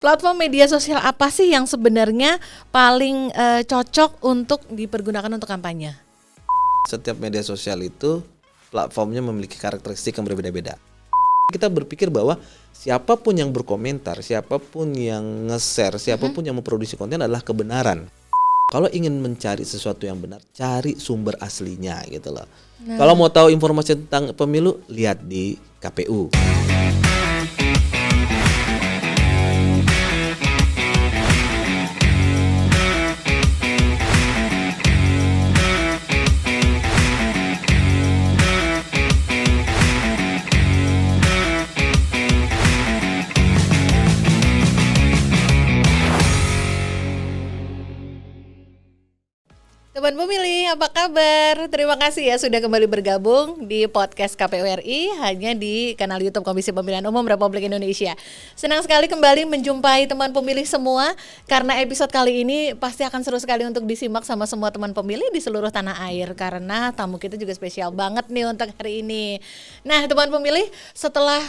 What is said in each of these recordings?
platform media sosial apa sih yang sebenarnya paling cocok untuk dipergunakan untuk kampanye? Setiap media sosial itu platformnya memiliki karakteristik yang berbeda-beda. Kita berpikir bahwa siapapun yang berkomentar, siapapun yang nge-share, siapapun yang memproduksi konten adalah kebenaran. Kalau ingin mencari sesuatu yang benar, cari sumber aslinya gitu loh. Kalau mau tahu informasi tentang pemilu, lihat di KPU. Teman pemilih, apa kabar? Terima kasih ya sudah kembali bergabung di podcast KPU RI hanya di kanal YouTube Komisi Pemilihan Umum Republik Indonesia. Senang sekali kembali menjumpai teman pemilih semua karena episode kali ini pasti akan seru sekali untuk disimak sama semua teman pemilih di seluruh tanah air karena tamu kita juga spesial banget nih untuk hari ini. Nah, teman pemilih, setelah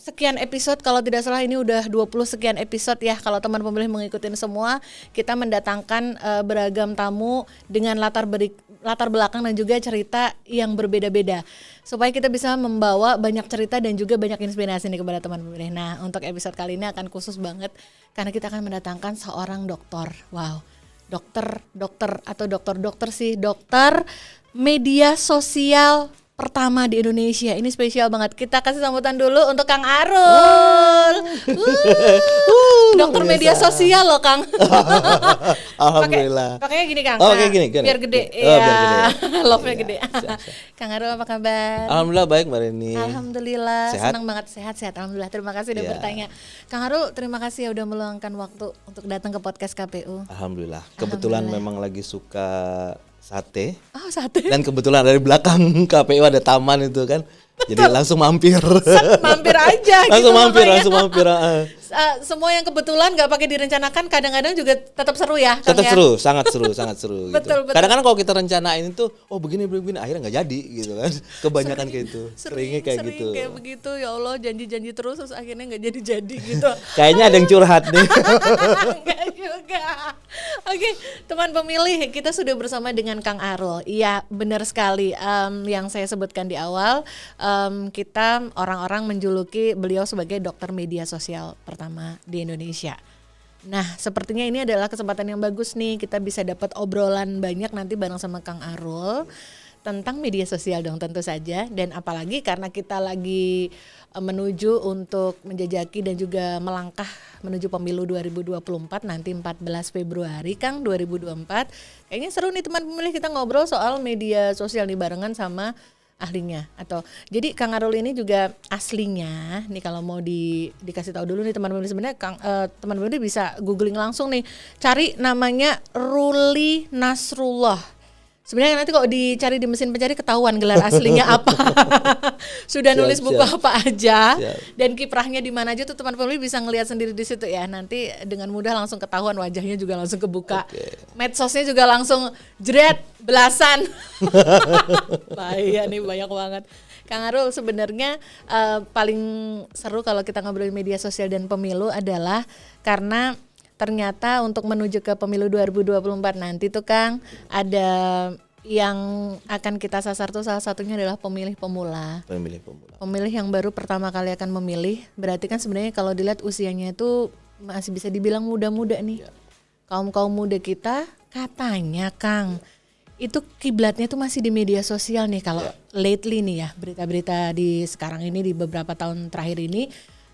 sekian episode, kalau tidak salah ini udah 20 sekian episode ya, kalau teman pemilih mengikutin semua, kita mendatangkan beragam tamu dengan latar belakang dan juga cerita yang berbeda-beda supaya kita bisa membawa banyak cerita dan juga banyak inspirasi nih kepada teman pemilih. Nah, untuk episode kali ini akan khusus banget karena kita akan mendatangkan seorang dokter. Wow, dokter media sosial pertama di Indonesia. Ini spesial banget. Kita kasih sambutan dulu untuk Kang Arul. Dokter media sosial loh, Kang. Alhamdulillah. Pakainya gini, Kang. Oh, kayak gini. Biar gede. Oh, biar gede. Love-nya Iya, gede. siap. Kang Arul, apa kabar? Alhamdulillah baik Mbak Reni. Alhamdulillah, Sehat? senang banget, sehat. Alhamdulillah, terima kasih udah Iya. bertanya. Kang Arul, terima kasih ya udah meluangkan waktu untuk datang ke podcast KPU. Alhamdulillah. Kebetulan memang lagi suka sate. Oh, sate. Dan kebetulan dari belakang KPU ada taman itu kan. Jadi langsung mampir. Mampir aja langsung gitu. mampir, makanya. langsung mampir. Semua yang kebetulan nggak pakai direncanakan kadang-kadang juga tetap seru ya, Kang, Tetap ya? seru, sangat seru Betul. gitu. Kadang-kadang kalau kita rencanain itu, oh begini akhirnya nggak jadi gitu kan. Kebanyakan kayak gitu. Seringnya kayak sering gitu. kayak begitu, ya Allah, janji terus akhirnya nggak jadi gitu. Kayaknya ada yang curhat nih. Enggak juga. Oke, teman pemilih, kita sudah bersama dengan Kang Arul. Iya, benar sekali. Yang saya sebutkan di awal, kita orang-orang menjuluki beliau sebagai dokter media sosial pertama di Indonesia. Nah, sepertinya ini adalah kesempatan yang bagus nih, kita bisa dapat obrolan banyak nanti bareng sama Kang Arul tentang media sosial dong tentu saja, dan apalagi karena kita lagi menuju untuk menjajaki dan juga melangkah menuju pemilu 2024 nanti 14 Februari Kang 2024. Kayaknya seru nih teman pemilih, kita ngobrol soal media sosial nih barengan sama ahlinya. Atau jadi Kang Arul ini juga aslinya nih, kalau mau dikasih tahu dulu nih teman pemilih, sebenarnya teman pemilih bisa googling langsung nih, cari namanya Ruli Nasrullah. Sebenarnya nanti kalau dicari di mesin pencari ketahuan gelar aslinya apa. Sudah nulis buku apa aja dan kiprahnya di mana aja tuh teman pemilih bisa ngelihat sendiri di situ ya. Nanti dengan mudah langsung ketahuan, wajahnya juga langsung kebuka. Medsosnya juga langsung jret belasan. Bahaya nih, banyak banget. Kang Arul, sebenarnya paling seru kalau kita ngobrolin media sosial dan pemilu adalah karena ternyata untuk menuju ke pemilu 2024 nanti tuh Kang, ada yang akan kita sasar tuh salah satunya adalah pemilih pemula. Pemilih yang baru pertama kali akan memilih. Berarti kan sebenarnya kalau dilihat usianya itu masih bisa dibilang muda-muda nih. Kaum muda kita katanya Kang, itu kiblatnya tuh masih di media sosial nih kalau lately nih ya, berita-berita di sekarang ini, di beberapa tahun terakhir ini,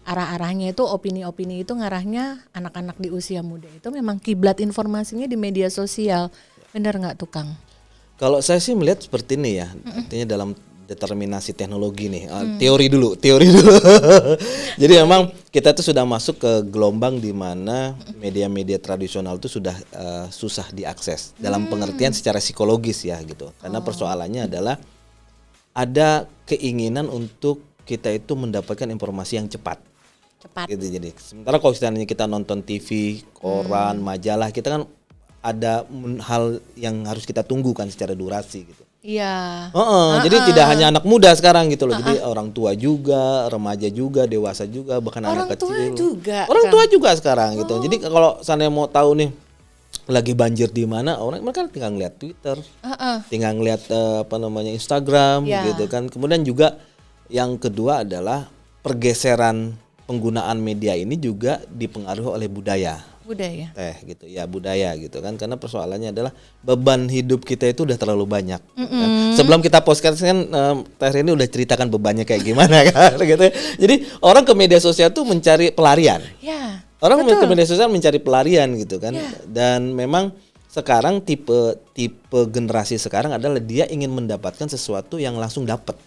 arah-arahnya itu opini-opini itu ngarahnya anak-anak di usia muda itu memang kiblat informasinya di media sosial. Benar nggak tuh Kang? Kalau saya sih melihat seperti ini ya, artinya dalam determinasi teknologi nih, teori dulu. Jadi memang kita tuh sudah masuk ke gelombang di mana media-media tradisional itu sudah susah diakses dalam pengertian secara psikologis ya gitu. Karena persoalannya adalah ada keinginan untuk kita itu mendapatkan informasi yang cepat. Gitu, jadi sementara kalau kita nonton TV, koran, majalah, kita kan ada hal yang harus kita tunggu kan secara durasi gitu. Iya. Jadi tidak hanya anak muda sekarang gitu loh. Jadi orang tua juga, remaja juga, dewasa juga, bahkan Orang anak tua kecil. juga, Orang Kang. tua juga sekarang gitu. Jadi kalau seandainya mau tahu nih lagi banjir di mana, mereka tinggal ngeliat Twitter, tinggal ngeliat Instagram Ya. gitu kan. Kemudian juga yang kedua adalah pergeseran penggunaan media ini juga dipengaruhi oleh budaya. Budaya. Gitu ya, budaya gitu kan, karena persoalannya adalah beban hidup kita itu udah terlalu banyak kan? Sebelum kita podcast kan Teh Rini udah ceritakan bebannya kayak gimana kan gitu. Jadi orang ke media sosial tuh mencari pelarian, Ya. orang betul. ke media sosial mencari pelarian gitu kan. Ya. Dan memang sekarang tipe generasi sekarang adalah dia ingin mendapatkan sesuatu yang langsung dapat,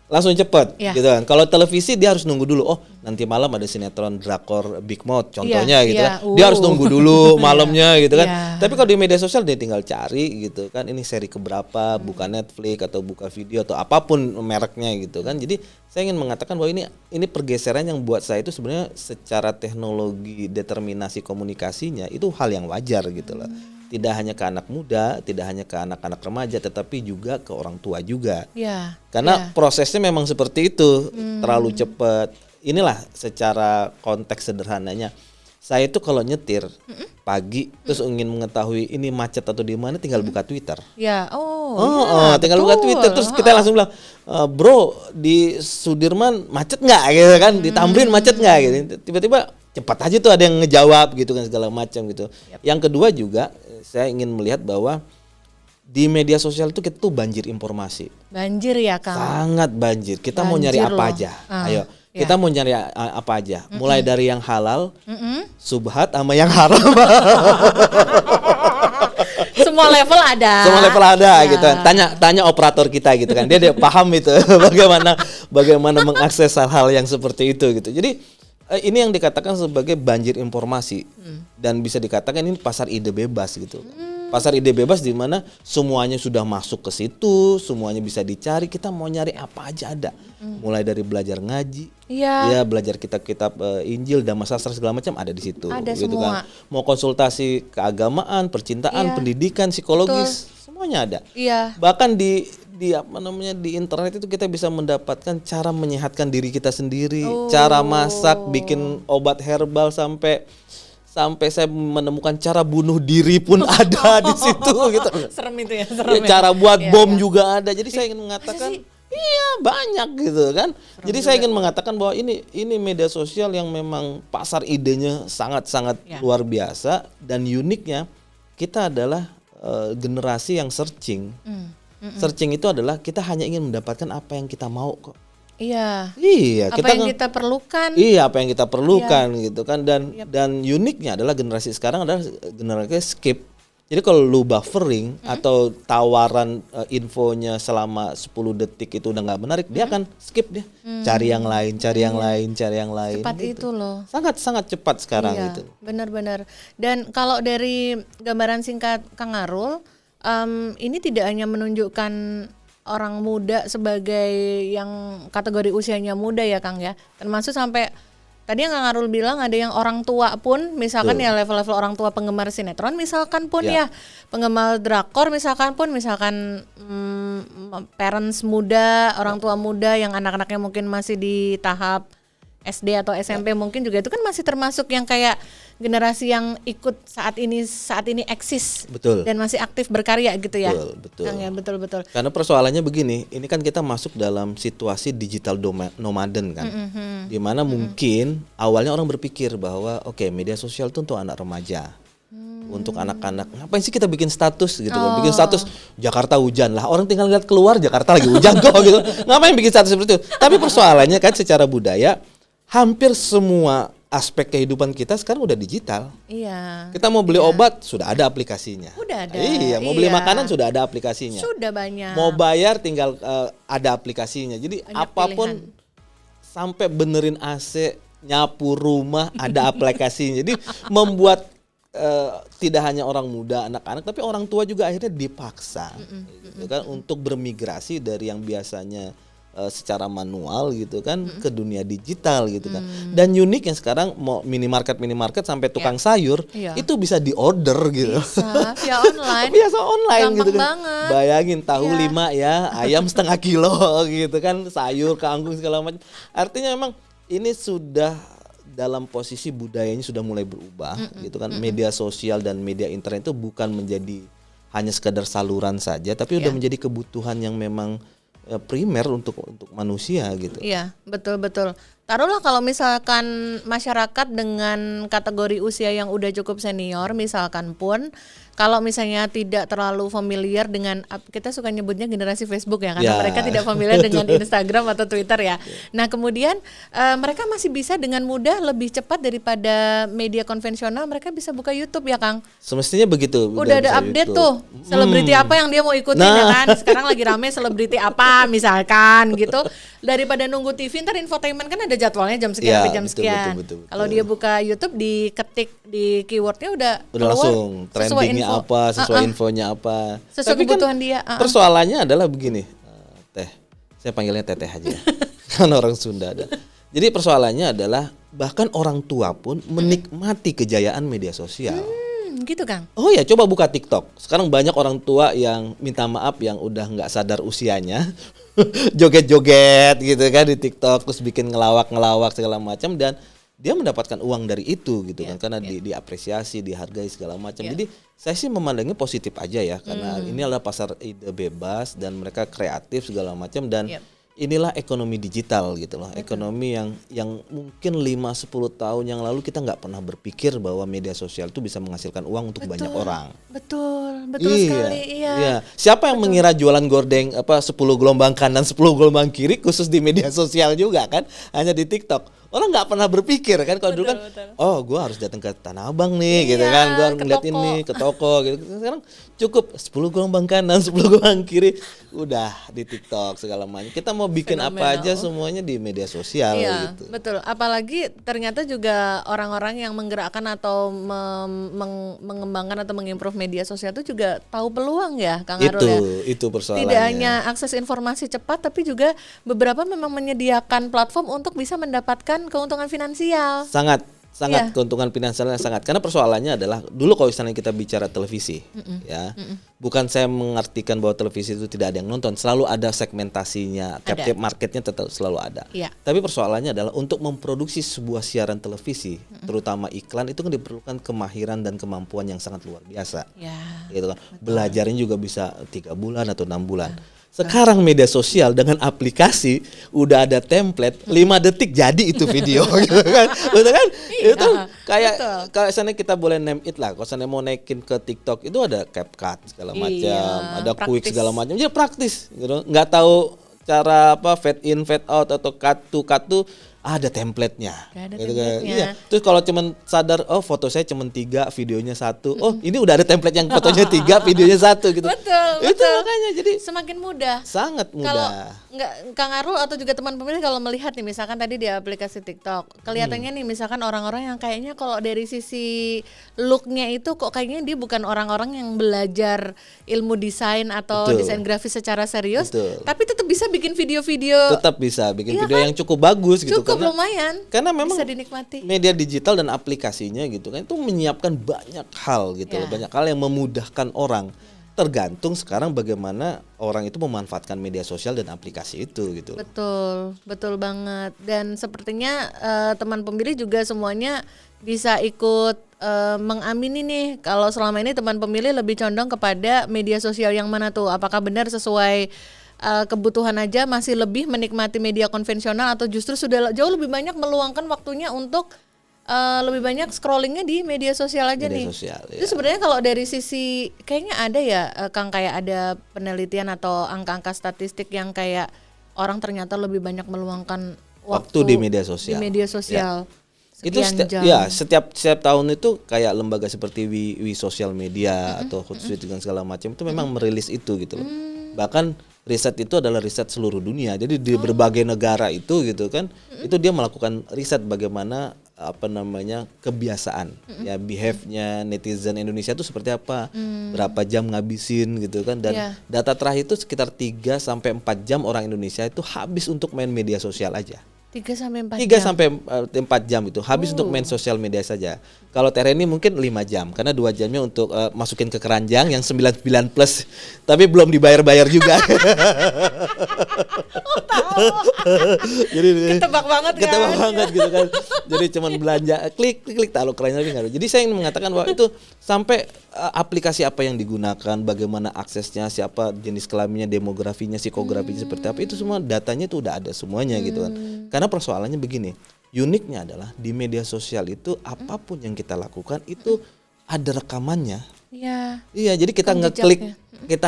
langsung cepet Ya. gitu kan. Kalau televisi dia harus nunggu dulu. Oh, nanti malam ada sinetron drakor Big Mouth contohnya gitu iya. kan. Dia harus nunggu dulu malamnya gitu kan. Iya. Tapi kalau di media sosial dia tinggal cari gitu kan. Ini seri keberapa, buka Netflix atau buka video atau apapun mereknya gitu kan. Jadi saya ingin mengatakan bahwa ini pergeseran yang buat saya itu sebenarnya secara teknologi determinasi komunikasinya itu hal yang wajar gitu loh. Tidak hanya ke anak muda, tidak hanya ke anak-anak remaja, tetapi juga ke orang tua juga. Ya. Karena prosesnya memang seperti itu, terlalu cepat. Inilah secara konteks sederhananya. Saya itu kalau nyetir pagi terus ingin mengetahui ini macet atau di mana, tinggal buka Twitter. Ya. Ya, Tinggal buka betul. Twitter terus kita langsung bilang, bro di Sudirman macet nggak gitu kan, di Tamrin macet nggak gitu. Tiba-tiba cepat aja tuh ada yang ngejawab gitu kan, segala macam gitu. Yang kedua juga saya ingin melihat bahwa di media sosial itu kita tuh banjir informasi. Banjir ya, Kang. Sangat banjir. Kita mau nyari Banjir apa loh. aja. Ya. Kita mau nyari apa aja. Mulai dari yang halal, subhat sama yang haram. Semua level ada. Semua level ada Ya. gitu kan. Tanya operator kita gitu kan. Dia paham itu bagaimana mengakses hal-hal yang seperti itu gitu. Jadi ini yang dikatakan sebagai banjir informasi dan bisa dikatakan ini pasar ide bebas gitu. Pasar ide bebas di mana semuanya sudah masuk ke situ, semuanya bisa dicari. Kita mau nyari apa aja ada. Mulai dari belajar ngaji, Iya. ya belajar kitab-kitab Injil, Dhamma Sastra segala macam ada di situ. Ada gitu semua. kan. Mau konsultasi keagamaan, percintaan, Iya. pendidikan, psikologis, semuanya ada. Iya. Bahkan di internet itu kita bisa mendapatkan cara menyehatkan diri kita sendiri, cara masak, bikin obat herbal sampai saya menemukan cara bunuh diri pun ada di situ gitu. Serem itu ya, Ya, cara buat Iya, bom iya. juga ada. Jadi saya ingin mengatakan iya banyak gitu kan. Jadi saya ingin mengatakan bahwa ini media sosial yang memang pasar idenya sangat-sangat Ya. luar biasa dan uniknya kita adalah generasi yang searching. Searching itu adalah kita hanya ingin mendapatkan apa yang kita mau kok. Iya. Iya, Apa yang kita perlukan? Iya, apa yang kita perlukan gitu kan, dan uniknya adalah generasi sekarang adalah generasi skip. Jadi kalau lu buffering atau tawaran infonya selama 10 detik itu udah nggak menarik, dia akan skip dia. Cari yang lain, cari yang lain, cari yang lain. Cepat gitu. itu loh. Sangat cepat sekarang Iya, gitu. benar-benar. Dan kalau dari gambaran singkat Kang Arul, ini tidak hanya menunjukkan orang muda sebagai yang kategori usianya muda ya Kang ya, termasuk sampai tadi yang Kang Arul bilang ada yang orang tua pun, misalkan ya level-level orang tua penggemar sinetron misalkan pun ya, penggemar drakor misalkan parents muda, orang tua muda yang anak-anaknya mungkin masih di tahap SD atau SMP mungkin juga itu kan masih termasuk yang kayak generasi yang ikut saat ini eksis. Betul. Dan masih aktif berkarya gitu ya. Betul. Kang ya, betul. Karena persoalannya begini, ini kan kita masuk dalam situasi digital nomaden kan. Di mana mungkin awalnya orang berpikir bahwa oke, media sosial itu untuk anak remaja. Untuk anak-anak, ngapain sih kita bikin status gitu kan? Bikin status Jakarta hujan lah, orang tinggal lihat keluar Jakarta lagi hujan kok gitu. Ngapain bikin status seperti itu? Tapi persoalannya kan secara budaya hampir semua aspek kehidupan kita sekarang udah digital. Iya. Kita mau beli obat sudah ada aplikasinya. Udah ada. Iya, mau beli Iya. makanan sudah ada aplikasinya. Sudah banyak. Mau bayar tinggal ada aplikasinya. Jadi Banyak apapun sampai benerin AC, nyapu rumah ada aplikasinya. Jadi membuat tidak hanya orang muda, anak-anak, tapi orang tua juga akhirnya dipaksa gitu kan untuk bermigrasi dari yang biasanya secara manual gitu kan ke dunia digital gitu kan. Dan uniknya sekarang mau minimarket sampai tukang sayur itu bisa diorder gitu. Bisa via online. Biasa online gampang gitu kan. banget. Bayangin tahu 5 ya, ayam setengah kilo gitu kan, sayur kangkung segala macam. Artinya memang ini sudah dalam posisi budayanya sudah mulai berubah gitu kan. Media sosial dan media internet itu bukan menjadi hanya sekadar saluran saja, tapi udah menjadi kebutuhan yang memang primer untuk manusia gitu. Iya, betul. Taruhlah kalau misalkan masyarakat dengan kategori usia yang udah cukup senior misalkan pun, kalau misalnya tidak terlalu familiar dengan, kita suka nyebutnya generasi Facebook ya, karena mereka tidak familiar dengan Instagram atau Twitter ya. Nah kemudian mereka masih bisa dengan mudah lebih cepat daripada media konvensional, mereka bisa buka YouTube ya Kang. Semestinya begitu. Udah ada update YouTube tuh, selebriti apa yang dia mau ikutin ya kan. Sekarang lagi rame selebriti apa misalkan gitu. Daripada nunggu TV, ntar infotainment kan ada jadwalnya jam sekian sampai jam sekian. Betul. Kalau dia buka YouTube, diketik di keywordnya udah langsung trendingnya apa, sesuai infonya apa. Sesuai kebutuhan dia. Persoalannya adalah begini, Teh, saya panggilnya Teteh aja, kan orang Sunda. Jadi persoalannya adalah bahkan orang tua pun menikmati kejayaan media sosial. Gitu Kang. Oh ya, coba buka TikTok. Sekarang banyak orang tua yang minta maaf yang udah nggak sadar usianya, joget-joget gitu kan di TikTok, terus bikin ngelawak segala macam, dan dia mendapatkan uang dari itu gitu kan, karena diapresiasi, dihargai segala macam. Jadi saya sih memandangnya positif aja ya, karena ini adalah pasar ide bebas dan mereka kreatif segala macam, dan inilah ekonomi digital gitu loh. Ekonomi yang mungkin 5-10 tahun yang lalu kita nggak pernah berpikir bahwa media sosial itu bisa menghasilkan uang untuk banyak orang. Betul sekali. Iya. Siapa yang mengira jualan gordeng 10 gelombang kanan 10 gelombang kiri khusus di media sosial juga kan, hanya di TikTok. Orang nggak pernah berpikir kan, kalau dulu kan oh gue harus datang ke Tanah Abang nih gitu kan, gue harus ngeliat ini ke toko gitu. Sekarang cukup 10 gelombang kanan 10 gelombang kiri udah di TikTok segala macam. Kita mau bikin apa aja semuanya di media sosial gitu. Betul, apalagi ternyata juga orang-orang yang menggerakkan atau mengembangkan atau mengimprove media sosial itu juga tahu peluang ya Kang Arul ya. Itu persoalannya. Tidak hanya akses informasi cepat, tapi juga beberapa memang menyediakan platform untuk bisa mendapatkan keuntungan finansial. Sangat keuntungan finansialnya sangat, karena persoalannya adalah dulu kalau misalnya kita bicara televisi bukan saya mengartikan bahwa televisi itu tidak ada yang nonton, selalu ada segmentasinya, captive marketnya tetap selalu ada. Tapi persoalannya adalah untuk memproduksi sebuah siaran televisi, terutama iklan, itu kan diperlukan kemahiran dan kemampuan yang sangat luar biasa. Gitu kan. Belajarnya juga bisa 3 bulan atau 6 bulan. Sekarang media sosial dengan aplikasi udah ada template 5 detik jadi itu video gitu kan. Betul kan? Itu kayak kalau misalnya kita boleh name it lah, kalau misalnya mau naikin ke TikTok itu ada CapCut segala macam, ada Quick segala macam. Jadi praktis gitu. Enggak tahu cara fade in, fade out atau cut to ada template-nya. Gitu kan. Iya. Terus kalau cuman sadar foto saya cuman 3, videonya 1. Ini udah ada template yang fotonya 3, videonya 1 gitu. Betul. Itu makanya jadi semakin mudah. Sangat mudah. Kalau Kang Arul atau juga teman pemilih kalau melihat nih misalkan tadi di aplikasi TikTok, kelihatannya nih misalkan orang-orang yang kayaknya kalau dari sisi look-nya itu kok kayaknya dia bukan orang-orang yang belajar ilmu desain atau desain grafis secara serius, tapi tetap bisa bikin video-video. Tetap bisa bikin video yang cukup bagus gitu. Cukup lumayan. Karena memang bisa dinikmati. Media digital dan aplikasinya gitu kan itu menyiapkan banyak hal gitu loh, banyak hal yang memudahkan orang. Tergantung sekarang bagaimana orang itu memanfaatkan media sosial dan aplikasi itu gitu. Betul banget. Dan sepertinya teman pemilih juga semuanya bisa ikut mengamini nih kalau selama ini teman pemilih lebih condong kepada media sosial yang mana tuh? Apakah benar sesuai kebutuhan aja masih lebih menikmati media konvensional atau justru sudah jauh lebih banyak meluangkan waktunya untuk lebih banyak scrollingnya di media sosial aja nih. Itu sebenarnya kalau dari sisi kayaknya ada ya Kang, kayak ada penelitian atau angka-angka statistik yang kayak orang ternyata lebih banyak meluangkan waktu di media sosial. Itu setiap tahun itu kayak lembaga seperti We Social Media atau Hootsuite dengan segala macam itu memang merilis itu gitu loh. Bahkan riset itu adalah riset seluruh dunia. Jadi di berbagai negara itu gitu kan, itu dia melakukan riset bagaimana kebiasaan ya, behave-nya netizen Indonesia itu seperti apa, berapa jam ngabisin gitu kan, dan data terakhir itu sekitar 3 sampai 4 jam orang Indonesia itu habis untuk main media sosial aja. 3 sampai 4 3 jam. sampai 4 jam itu habis untuk main sosial media saja. Kalau Tereni mungkin 5 jam karena 2 jamnya untuk masukin ke keranjang yang 99 plus tapi belum dibayar-bayar juga. Jadi Ketebak banget kan. Ketebak banget gitu kan. Jadi cuman belanja klik taruh keranjang tapi enggak ada. Jadi saya ingin mengatakan bahwa itu sampai aplikasi apa yang digunakan, bagaimana aksesnya, siapa jenis kelaminnya, demografinya, psikografinya seperti apa, itu semua datanya itu udah ada semuanya gitu kan. Karena persoalannya begini, uniknya adalah di media sosial itu apapun yang kita lakukan itu ada rekamannya. Iya. Iya, jadi kita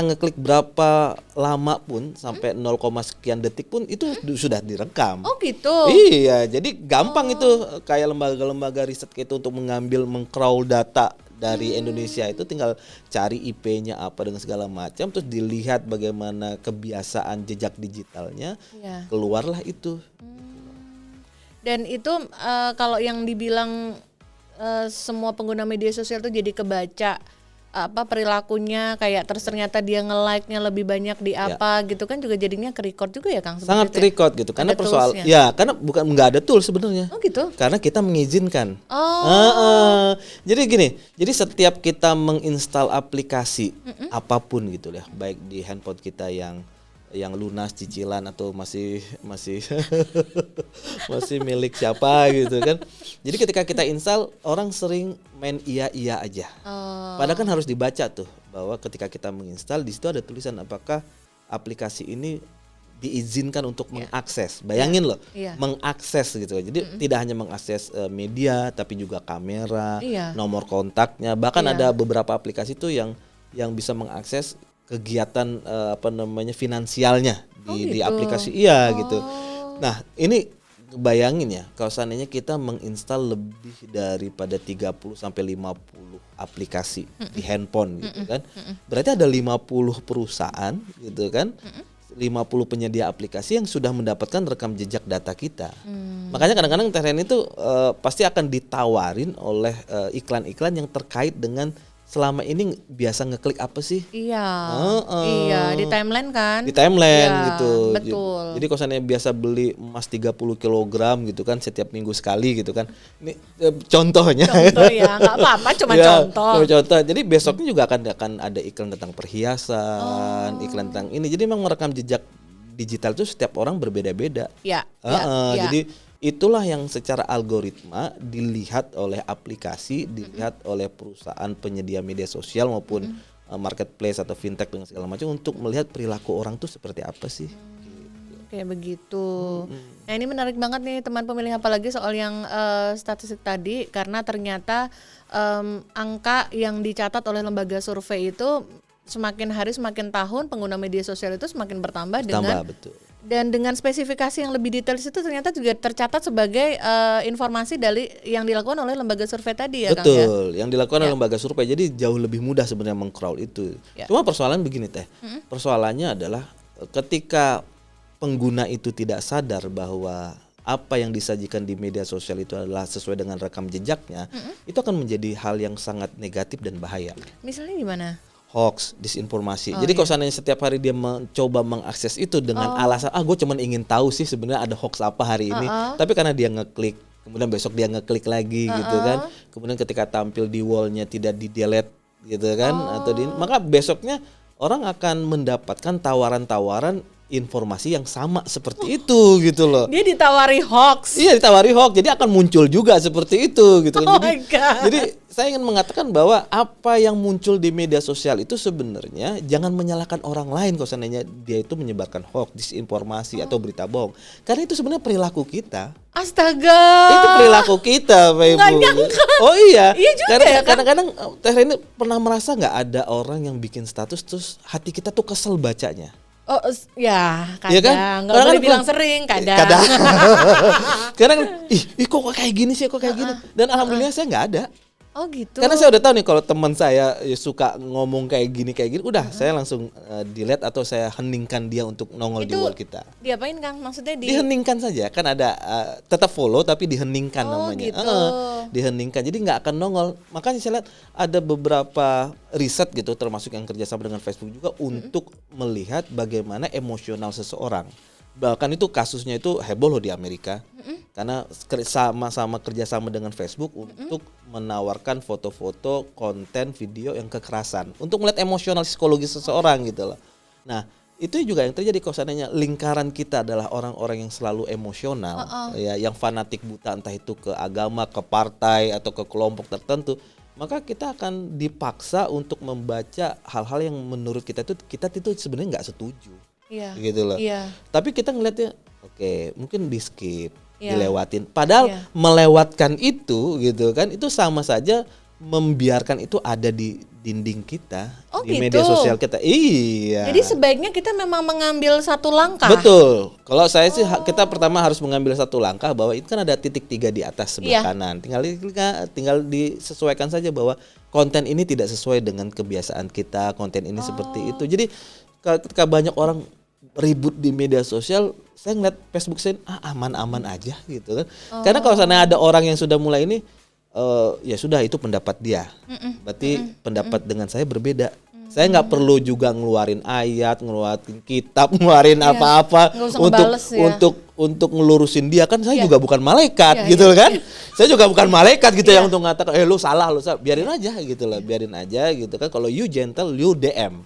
ngeklik berapa lama pun sampai 0, sekian detik pun itu sudah direkam. Oh gitu. Iya, jadi gampang itu kayak lembaga-lembaga riset gitu untuk mengcrawl data dari Indonesia itu tinggal cari IP-nya apa dengan segala macam, terus dilihat bagaimana kebiasaan jejak digitalnya, keluarlah itu. Dan itu kalau yang dibilang semua pengguna media sosial tuh jadi kebaca perilakunya, kayak ternyata dia nge-like-nya lebih banyak di apa gitu kan, juga jadinya ke-record juga ya Kang? Sangat ke-record gitu, karena karena bukan nggak ada tool sebenarnya. Oh gitu? Karena kita mengizinkan. Jadi gini, jadi setiap kita menginstal aplikasi apapun gitu ya, baik di handphone kita yang lunas cicilan atau masih masih milik siapa gitu kan. Jadi ketika kita install, orang sering main iya aja. Padahal kan harus dibaca tuh bahwa ketika kita menginstal di situ ada tulisan apakah aplikasi ini diizinkan untuk mengakses. Bayangin loh, mengakses gitu. Jadi tidak hanya mengakses media tapi juga kamera, nomor kontaknya, bahkan ada beberapa aplikasi tuh yang bisa mengakses kegiatan finansialnya di aplikasi gitu. Nah, ini bayangin ya, kalau seandainya kita menginstal lebih daripada 30 sampai 50 aplikasi di handphone gitu kan. Berarti ada 50 perusahaan gitu kan. 50 penyedia aplikasi yang sudah mendapatkan rekam jejak data kita. Makanya kadang-kadang Tereni itu pasti akan ditawarin oleh iklan-iklan yang terkait dengan selama ini biasa ngeklik apa sih? Iya, di timeline kan? Di timeline gitu. Betul. Jadi kalau seandainya biasa beli emas 30 kg gitu kan setiap minggu sekali gitu kan. Ini contohnya. Contoh ya, nggak apa-apa, cuma contoh. Contoh. Jadi besoknya juga akan ada iklan tentang perhiasan, iklan tentang ini. Jadi memang merekam jejak digital itu setiap orang berbeda-beda. Jadi itulah yang secara algoritma dilihat oleh aplikasi, dilihat oleh perusahaan penyedia media sosial maupun marketplace atau fintech dengan segala macam untuk melihat perilaku orang tuh seperti apa sih. Kayak begitu. Nah ini menarik banget nih teman pemilih, apalagi soal yang statistik tadi, karena ternyata angka yang dicatat oleh lembaga survei itu semakin hari semakin tahun pengguna media sosial itu semakin bertambah betul. Dan dengan spesifikasi yang lebih detail itu ternyata juga tercatat sebagai informasi dari yang dilakukan oleh lembaga survei tadi ya Kang? Betul, yang dilakukan oleh lembaga survei, jadi jauh lebih mudah sebenarnya meng-crawl itu. Cuma persoalan begini Teh, persoalannya adalah ketika pengguna itu tidak sadar bahwa apa yang disajikan di media sosial itu adalah sesuai dengan rekam jejaknya, itu akan menjadi hal yang sangat negatif dan bahaya. Misalnya gimana? Hoax, disinformasi. Jadi kalau seandainya setiap hari dia mencoba mengakses itu dengan alasan gue cuma ingin tahu sih sebenarnya ada hoax apa hari ini, tapi karena dia ngeklik, kemudian besok dia ngeklik lagi gitu kan, kemudian ketika tampil di wallnya tidak di delete gitu kan, maka besoknya orang akan mendapatkan tawaran-tawaran informasi yang sama seperti itu gitu loh. Dia ditawari hoax. Iya, ditawari hoax. Jadi akan muncul juga seperti itu gitu. Jadi saya ingin mengatakan bahwa apa yang muncul di media sosial itu sebenarnya jangan menyalahkan orang lain kalau seandainya dia itu menyebarkan hoax, disinformasi atau berita bohong. Karena itu sebenarnya perilaku kita. Astaga. Itu perilaku kita, Pak Ibu. Nggak nyangka. Oh iya. Iya juga Karena ya, kan? kadang-kadang Teh Reni pernah merasa nggak ada orang yang bikin status terus hati kita tuh kesel bacanya. Oh ya, kadang. Ya kan? Nggak boleh bilang sering, kadang. Kadang, kok kayak gini sih, kok kayak gini. Dan alhamdulillah saya nggak ada. Oh gitu. Karena saya udah tahu nih kalau teman saya suka ngomong kayak gini, udah saya langsung delete atau saya heningkan dia untuk nongol di Itu wall kita. diapain Kang? Maksudnya Diheningkan saja, kan ada tetap follow tapi diheningkan Oh namanya. gitu. Diheningkan, jadi nggak akan nongol. Makanya saya lihat ada beberapa riset gitu, termasuk yang kerjasama dengan Facebook juga untuk melihat bagaimana emosional seseorang. Bahkan itu kasusnya itu heboh loh di Amerika, karena sama-sama kerjasama dengan Facebook untuk menawarkan foto-foto, konten, video yang kekerasan untuk melihat emosional psikologis seseorang gitu loh. Nah itu juga yang terjadi kalau seandainya lingkaran kita adalah orang-orang yang selalu emosional, ya, yang fanatik buta entah itu ke agama, ke partai atau ke kelompok tertentu, maka kita akan dipaksa untuk membaca hal-hal yang menurut kita itu sebenarnya nggak setuju. Iya. Gitu loh. Iya. Tapi kita ngeliatnya oke, mungkin di skip, Iya. dilewatin. Padahal Iya. melewatkan itu gitu kan, itu sama saja membiarkan itu ada di dinding kita, Oh, di gitu. media sosial kita. Iya. Jadi sebaiknya kita memang mengambil satu langkah. Betul. Kalau saya sih kita pertama harus mengambil satu langkah bahwa itu kan ada titik 3 di atas sebelah Iya. kanan. Tinggal disesuaikan saja bahwa konten ini tidak sesuai dengan kebiasaan kita, konten ini seperti itu. Jadi ketika banyak orang ribut di media sosial, saya ngeliat Facebook saya aman-aman aja gitu kan. Karena kalau sana ada orang yang sudah mulai ini, ya sudah itu pendapat dia. Berarti pendapat dengan saya berbeda. Saya nggak perlu juga ngeluarin ayat, ngeluarin kitab, ngeluarin apa-apa Nggak usah untuk ngebales ya. untuk ngelurusin dia, kan saya Iya. juga bukan malaikat Iya, gitu iya. kan. Saya juga bukan malaikat gitu yang untuk mengatakan lu salah, biarin aja gitu lah, biarin aja gitu kan. Kalau you gentle, you DM.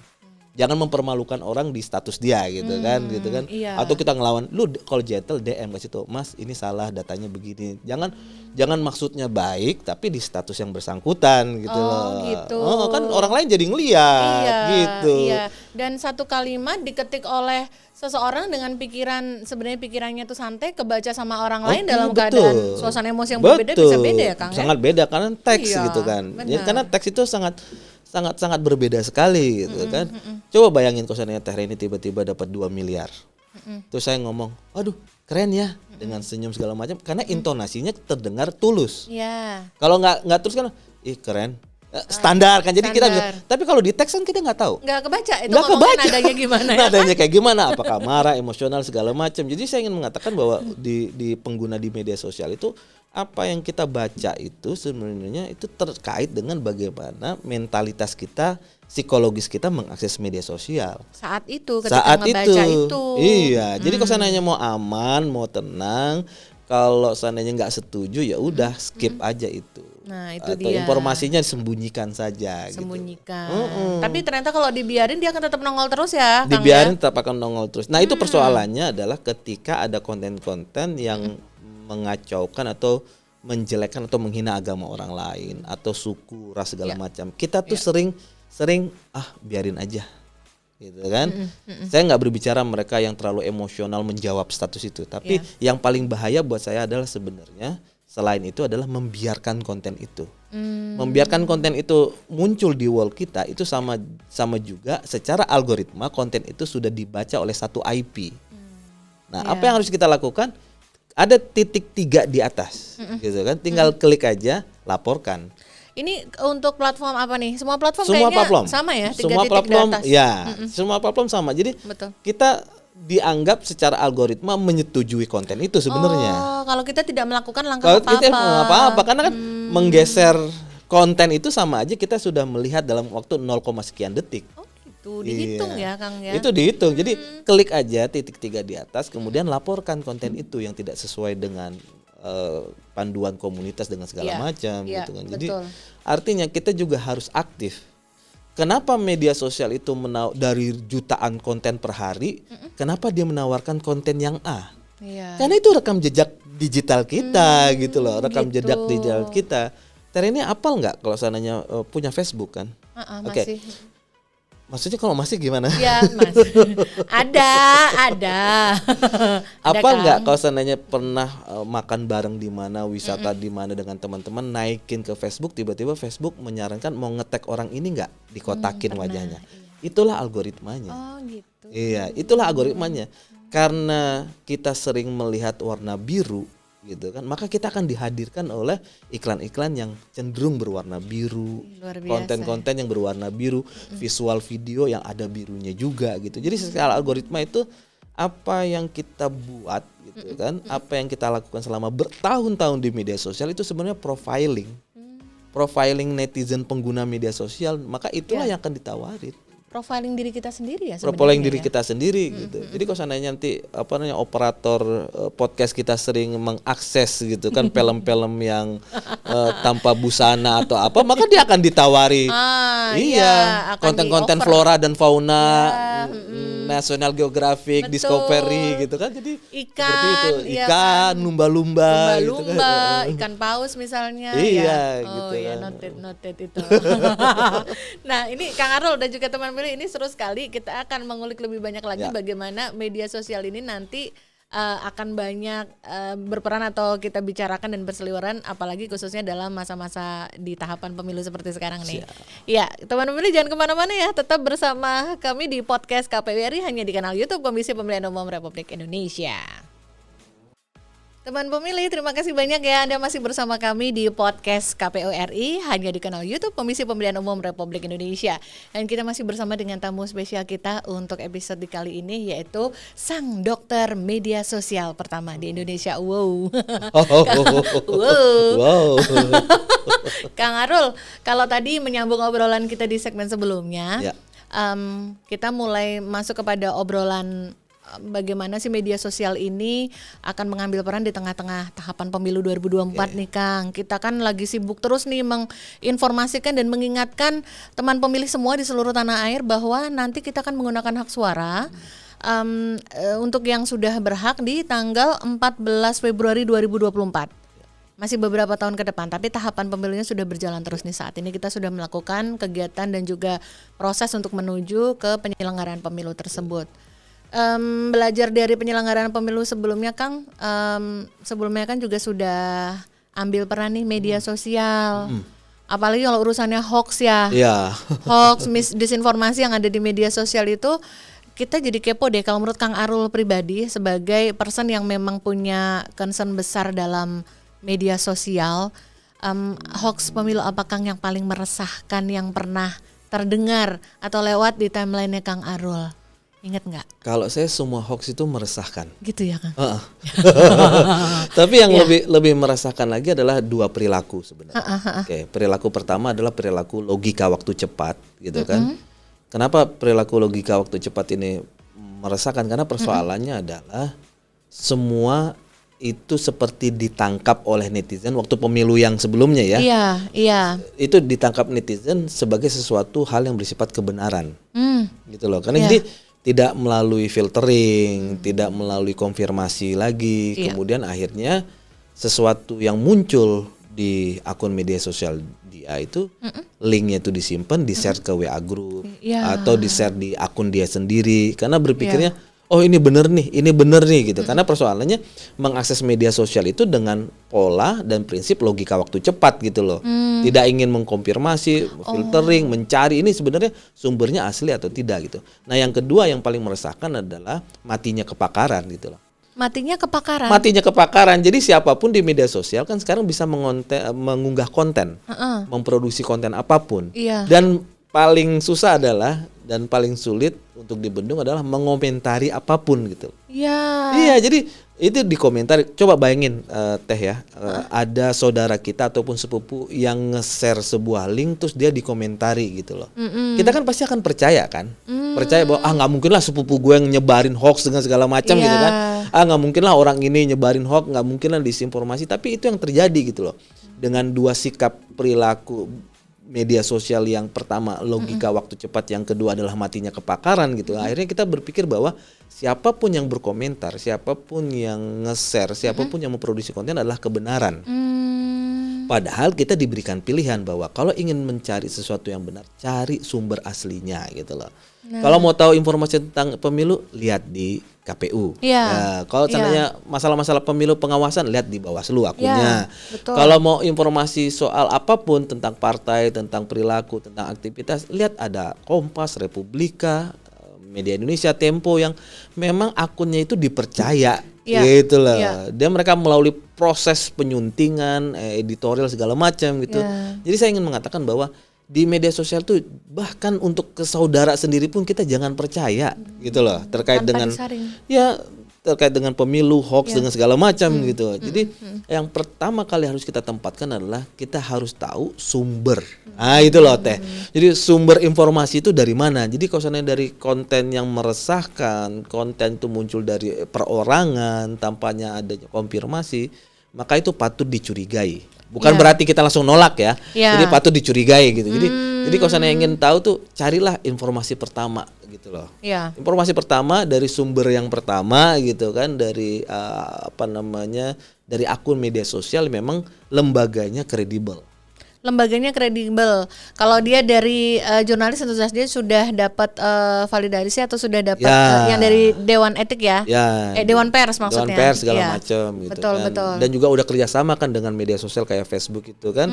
Jangan mempermalukan orang di status dia gitu kan. Iya. Atau kita ngelawan, lu kalau gentle DM kasih tuh, Mas ini salah datanya begini. Jangan maksudnya baik tapi di status yang bersangkutan gitu loh. Gitu. Kan orang lain jadi ngeliat Iya, gitu. Iya. Dan satu kalimat diketik oleh seseorang dengan sebenarnya pikirannya tuh santai, kebaca sama orang lain dalam betul. keadaan suasana emosi yang berbeda bisa beda ya Kang. Sangat beda karena teks Iya, gitu kan. Ya, benar. karena teks itu sangat berbeda sekali gitu kan. Coba bayangin kalau seandainya Teh Reni tiba-tiba dapat 2 miliar. Terus saya ngomong, waduh keren ya, dengan senyum segala macam, karena intonasinya terdengar tulus. Iya. Kalau nggak terus kan, ih keren, standar kan. Jadi kita standar. tapi kalau di teks kan kita nggak tahu. Nggak kebaca itu Nggak ngomongnya kebaca. nadanya gimana ya. Nadanya kayak gimana, apakah marah, emosional segala macam. Jadi saya ingin mengatakan bahwa di pengguna di media sosial itu, apa yang kita baca itu sebenarnya itu terkait dengan bagaimana mentalitas kita, psikologis kita mengakses media sosial. Saat itu ketika Saat ngebaca itu. Iya, jadi kalau seandainya mau aman, mau tenang, kalau seandainya nggak setuju ya udah skip aja itu. Nah, itu Atau dia. informasinya disembunyikan saja. Sembunyikan. Mm-mm. Tapi ternyata kalau dibiarin dia akan tetap nongol terus ya, Kang Dibiarin ya? tetap akan nongol terus. Nah itu persoalannya adalah ketika ada konten-konten yang mengacaukan atau menjelekkan atau menghina agama orang lain atau suku, ras segala macam. Kita tuh sering biarin aja, gitu kan. Saya nggak berbicara mereka yang terlalu emosional menjawab status itu, tapi yang paling bahaya buat saya adalah sebenarnya selain itu adalah membiarkan konten itu. Membiarkan konten itu muncul di wall kita itu sama juga secara algoritma konten itu sudah dibaca oleh satu IP. Nah, apa yang harus kita lakukan? Ada titik 3 di atas, gitu kan? Tinggal klik aja, laporkan. Ini untuk platform apa nih? Semua platform Semua kayaknya platform sama ya, 3 semua titik platform di atas. ya, semua platform sama. Jadi Betul. kita dianggap secara algoritma menyetujui konten itu sebenarnya. Oh, kalau kita tidak melakukan langkah Kalau kita apa-apa. nggak apa-apa, karena kan menggeser konten itu sama aja kita sudah melihat dalam waktu 0, sekian detik. Oh, gitu. Dihitung Iya. ya, Kang ya. Itu dihitung. Jadi klik aja titik 3 di atas, kemudian laporkan konten itu yang tidak sesuai dengan panduan komunitas dengan segala Iya, macam iya, gitu kan. Jadi betul. artinya kita juga harus aktif. Kenapa media sosial itu dari jutaan konten per hari, kenapa dia menawarkan konten yang A? Iya. Karena itu rekam jejak digital kita gitu loh, rekam gitu. jejak digital kita. Ter ini apal nggak kalau seandainya punya Facebook kan? Oke. Masih. Maksudnya kalau masih gimana? Ya, Mas. Ada. Apa Kang. nggak kalau seandainya pernah makan bareng di mana, wisata di mana dengan teman-teman, naikin ke Facebook, tiba-tiba Facebook menyarankan mau nge-tag orang ini nggak, dikotakin wajahnya. Itulah algoritmanya. Oh, gitu. Iya, itulah algoritmanya. Karena kita sering melihat warna biru gitu kan, maka kita akan dihadirkan oleh iklan-iklan yang cenderung berwarna biru, Luar biasa. konten-konten yang berwarna biru, visual video yang ada birunya juga gitu. Jadi secara algoritma itu apa yang kita buat gitu kan, apa yang kita lakukan selama bertahun-tahun di media sosial itu sebenarnya profiling netizen pengguna media sosial, maka itulah yang akan ditawarin. Profiling diri kita sendiri ya sebenarnya. Profiling diri kita sendiri gitu. Jadi kalau seandainya nanti operator podcast kita sering mengakses gitu kan film-film yang tanpa busana atau apa, maka dia akan ditawari. Akan Konten-konten di-offer. flora dan fauna, National Geographic, Betul. Discovery gitu kan. Jadi Ikan, seperti itu, iya ikan, kan. lumba-lumba gitu kan. Lumba-lumba, ikan paus misalnya. Iya, ya. gitu ya kan. noted itu. Nah ini Kang Arul dan juga teman Mili, ini seru sekali. Kita akan mengulik lebih banyak lagi bagaimana media sosial ini nanti akan banyak berperan atau kita bicarakan dan berseliweran, apalagi khususnya dalam masa-masa di tahapan pemilu seperti sekarang nih. Ya, teman pemilih jangan kemana-mana ya, tetap bersama kami di podcast KPU RI hanya di kanal YouTube Komisi Pemilihan Umum Republik Indonesia. Teman pemilih, terima kasih banyak ya Anda masih bersama kami di podcast KPU RI hanya di kanal YouTube Komisi Pemilihan Umum Republik Indonesia. Dan kita masih bersama dengan tamu spesial kita untuk episode kali ini, yaitu sang dokter media sosial pertama di Indonesia. Wow. Wow. Kang Arul, kalau tadi menyambung obrolan kita di segmen sebelumnya, kita mulai masuk kepada obrolan bagaimana sih media sosial ini akan mengambil peran di tengah-tengah tahapan pemilu 2024 nih Kang. Kita kan lagi sibuk terus nih menginformasikan dan mengingatkan teman pemilih semua di seluruh tanah air bahwa nanti kita akan menggunakan hak suara untuk yang sudah berhak di tanggal 14 Februari 2024. Masih beberapa tahun ke depan, tapi tahapan pemilunya sudah berjalan terus nih saat ini. Kita sudah melakukan kegiatan dan juga proses untuk menuju ke penyelenggaraan pemilu tersebut. Belajar dari penyelenggaraan pemilu sebelumnya Kang, sebelumnya kan juga sudah ambil peran nih media sosial, apalagi kalau urusannya hoax ya, hoax, disinformasi yang ada di media sosial itu, kita jadi kepo deh. Kalau menurut Kang Arul pribadi sebagai person yang memang punya concern besar dalam media sosial, hoax pemilu apa Kang yang paling meresahkan yang pernah terdengar atau lewat di timeline-nya Kang Arul? Ingat nggak? Kalau saya semua hoax itu meresahkan. Gitu ya Kang? Tapi yang lebih meresahkan lagi adalah dua perilaku sebenarnya. Oke, perilaku pertama adalah perilaku logika waktu cepat, gitu kan? Kenapa perilaku logika waktu cepat ini meresahkan? Karena persoalannya adalah semua itu seperti ditangkap oleh netizen waktu pemilu yang sebelumnya ya. Iya. Itu Itu ditangkap netizen sebagai sesuatu hal yang bersifat kebenaran. Gitu loh. Karena jadi tidak melalui filtering, tidak melalui konfirmasi lagi, kemudian akhirnya sesuatu yang muncul di akun media sosial dia itu linknya itu disimpan, di-share ke WA group atau di-share di akun dia sendiri karena berpikirnya oh ini bener nih gitu. Karena persoalannya mengakses media sosial itu dengan pola dan prinsip logika waktu cepat gitu loh. Tidak ingin mengkonfirmasi, filtering, mencari ini sebenarnya sumbernya asli atau tidak gitu. Nah yang kedua yang paling meresahkan adalah matinya kepakaran gitu loh. Matinya kepakaran. Jadi siapapun di media sosial kan sekarang bisa mengunggah konten, memproduksi konten apapun. Dan paling susah adalah dan paling sulit untuk dibendung adalah mengomentari apapun gitu. Iya, jadi itu dikomentari. Coba bayangin Teh ya, ada saudara kita ataupun sepupu yang nge-share sebuah link terus dia dikomentari gitu loh. Kita kan pasti akan percaya kan? Percaya bahwa nggak mungkin lah sepupu gue yang nyebarin hoax dengan segala macam gitu kan. Nggak mungkin lah orang ini nyebarin hoax, nggak mungkin lah disinformasi. Tapi itu yang terjadi gitu loh. Dengan dua sikap perilaku media sosial, yang pertama logika waktu cepat, yang kedua adalah matinya kepakaran gitu. Akhirnya kita berpikir bahwa siapapun yang berkomentar, siapapun yang nge-share, siapapun yang memproduksi konten adalah kebenaran. Padahal kita diberikan pilihan bahwa kalau ingin mencari sesuatu yang benar, cari sumber aslinya gitu loh. Kalau mau tahu informasi tentang pemilu, lihat di KPU. Kalau seandainya masalah-masalah pemilu pengawasan, lihat di Bawaslu akunnya. Kalau mau informasi soal apapun tentang partai, tentang perilaku, tentang aktivitas, lihat ada Kompas, Republika, Media Indonesia, Tempo yang memang akunnya itu dipercaya Iya, gitu lah. iya. Dia mereka melalui proses penyuntingan, editorial segala macam gitu. Iya. Jadi saya ingin mengatakan bahwa di media sosial tuh bahkan untuk ke saudara sendiri pun kita jangan percaya gitu loh, terkait Tanpa dengan disaring. ya terkait dengan pemilu, hoax Ya. dengan segala macam gitu. Jadi yang pertama kali harus kita tempatkan adalah kita harus tahu sumber. Ah itu loh Teh. Jadi sumber informasi itu dari mana? Jadi kalau seandainya dari konten yang meresahkan, konten itu muncul dari perorangan, tampaknya adanya konfirmasi, maka itu patut dicurigai. Bukan Ya. berarti kita langsung nolak ya. Ya. Jadi patut dicurigai gitu. Jadi kalau seandainya ingin tahu tuh carilah informasi pertama gitu loh. Iya. Informasi pertama dari sumber yang pertama gitu kan, dari dari akun media sosial memang lembaganya kredibel. Lembaganya kredibel. Kalau dia dari jurnalis tentu saja dia sudah dapat validasi atau sudah dapat Ya. yang dari Dewan Etik ya. Ya, Dewan Pers maksudnya. Dewan Pers segala Iya. macam gitu Betul, kan. betul. Dan juga udah kerjasama kan dengan media sosial kayak Facebook itu kan.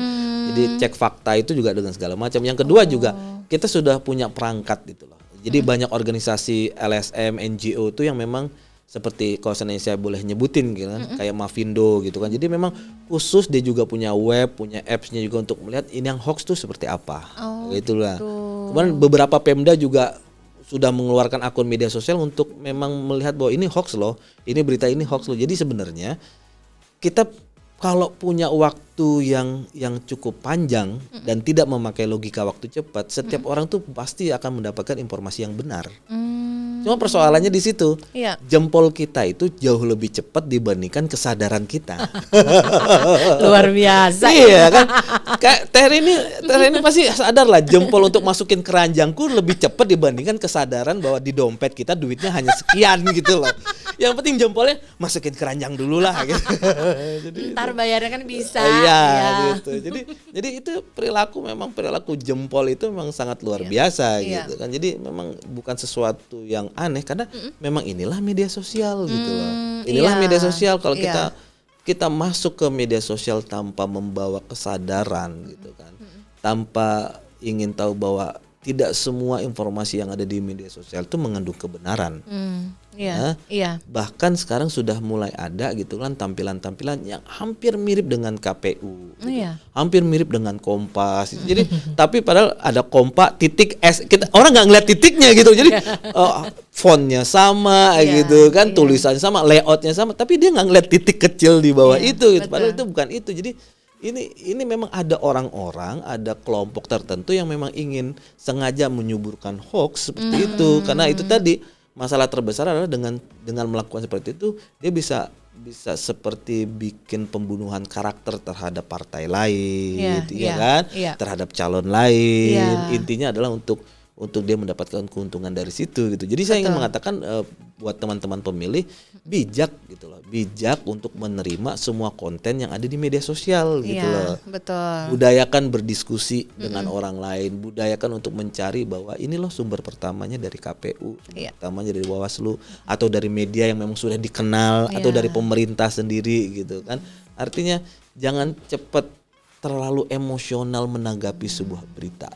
Jadi cek fakta itu juga dengan segala macam. Yang kedua juga kita sudah punya perangkat gitu loh. Jadi banyak organisasi LSM, NGO itu yang memang seperti kalau saya boleh nyebutin gitu kan, kayak Mavindo gitu kan. Jadi memang khusus dia juga punya web, punya apps-nya juga untuk melihat ini yang hoax tuh seperti apa. Itulah. Kemudian beberapa Pemda juga sudah mengeluarkan akun media sosial untuk memang melihat bahwa ini hoax loh, ini berita ini hoax loh. Jadi sebenarnya kita kalau punya waktu yang cukup panjang dan tidak memakai logika waktu cepat, setiap orang tuh pasti akan mendapatkan informasi yang benar. Cuma persoalannya di situ. Iya. Jempol kita itu jauh lebih cepat dibandingkan kesadaran kita. Luar biasa. Iya kan. Kayak Teh ini pasti sadar lah jempol untuk masukin keranjangku lebih cepat dibandingkan kesadaran bahwa di dompet kita duitnya hanya sekian gitu loh. Yang penting jempolnya masukin keranjang dulu lah gitu. Jadi Ntar bayarnya kan bisa. iya Iya. gitu. Jadi itu perilaku jempol itu memang sangat luar biasa Iya. gitu kan. Jadi memang bukan sesuatu yang aneh karena memang inilah media sosial gitu loh. Inilah Iya. media sosial kalau Iya. kita masuk ke media sosial tanpa membawa kesadaran gitu kan. Tanpa ingin tahu bahwa tidak semua informasi yang ada di media sosial itu mengandung kebenaran. Iya. Iya. Bahkan sekarang sudah mulai ada gitu kan tampilan-tampilan yang hampir mirip dengan KPU, gitu. Iya. Hampir mirip dengan Kompas. Jadi tapi padahal ada Kompas titik S, orang nggak ngeliat titiknya gitu. Jadi fontnya sama Iya, gitu kan, iya. tulisannya sama, layoutnya sama, tapi dia nggak ngeliat titik kecil di bawah Iya, itu. Gitu. Padahal betul. itu bukan itu. Jadi ini memang ada orang-orang, ada kelompok tertentu yang memang ingin sengaja menyuburkan hoax seperti itu. Karena itu tadi masalah terbesar adalah dengan melakukan seperti itu dia bisa seperti bikin pembunuhan karakter terhadap partai lain, Iya, ya iya, kan? iya. Terhadap calon lain. Iya. Intinya adalah untuk dia mendapatkan keuntungan dari situ gitu. Jadi saya ingin mengatakan buat teman-teman pemilih bijak gitu loh, bijak untuk menerima semua konten yang ada di media sosial gitu loh. Iya, betul. Budayakan berdiskusi dengan orang lain, budayakan untuk mencari bahwa ini loh sumber pertamanya dari KPU, sumber Iya. pertamanya dari Bawaslu atau dari media yang memang sudah dikenal atau Iya. dari pemerintah sendiri gitu kan. Artinya jangan cepat terlalu emosional menanggapi sebuah berita.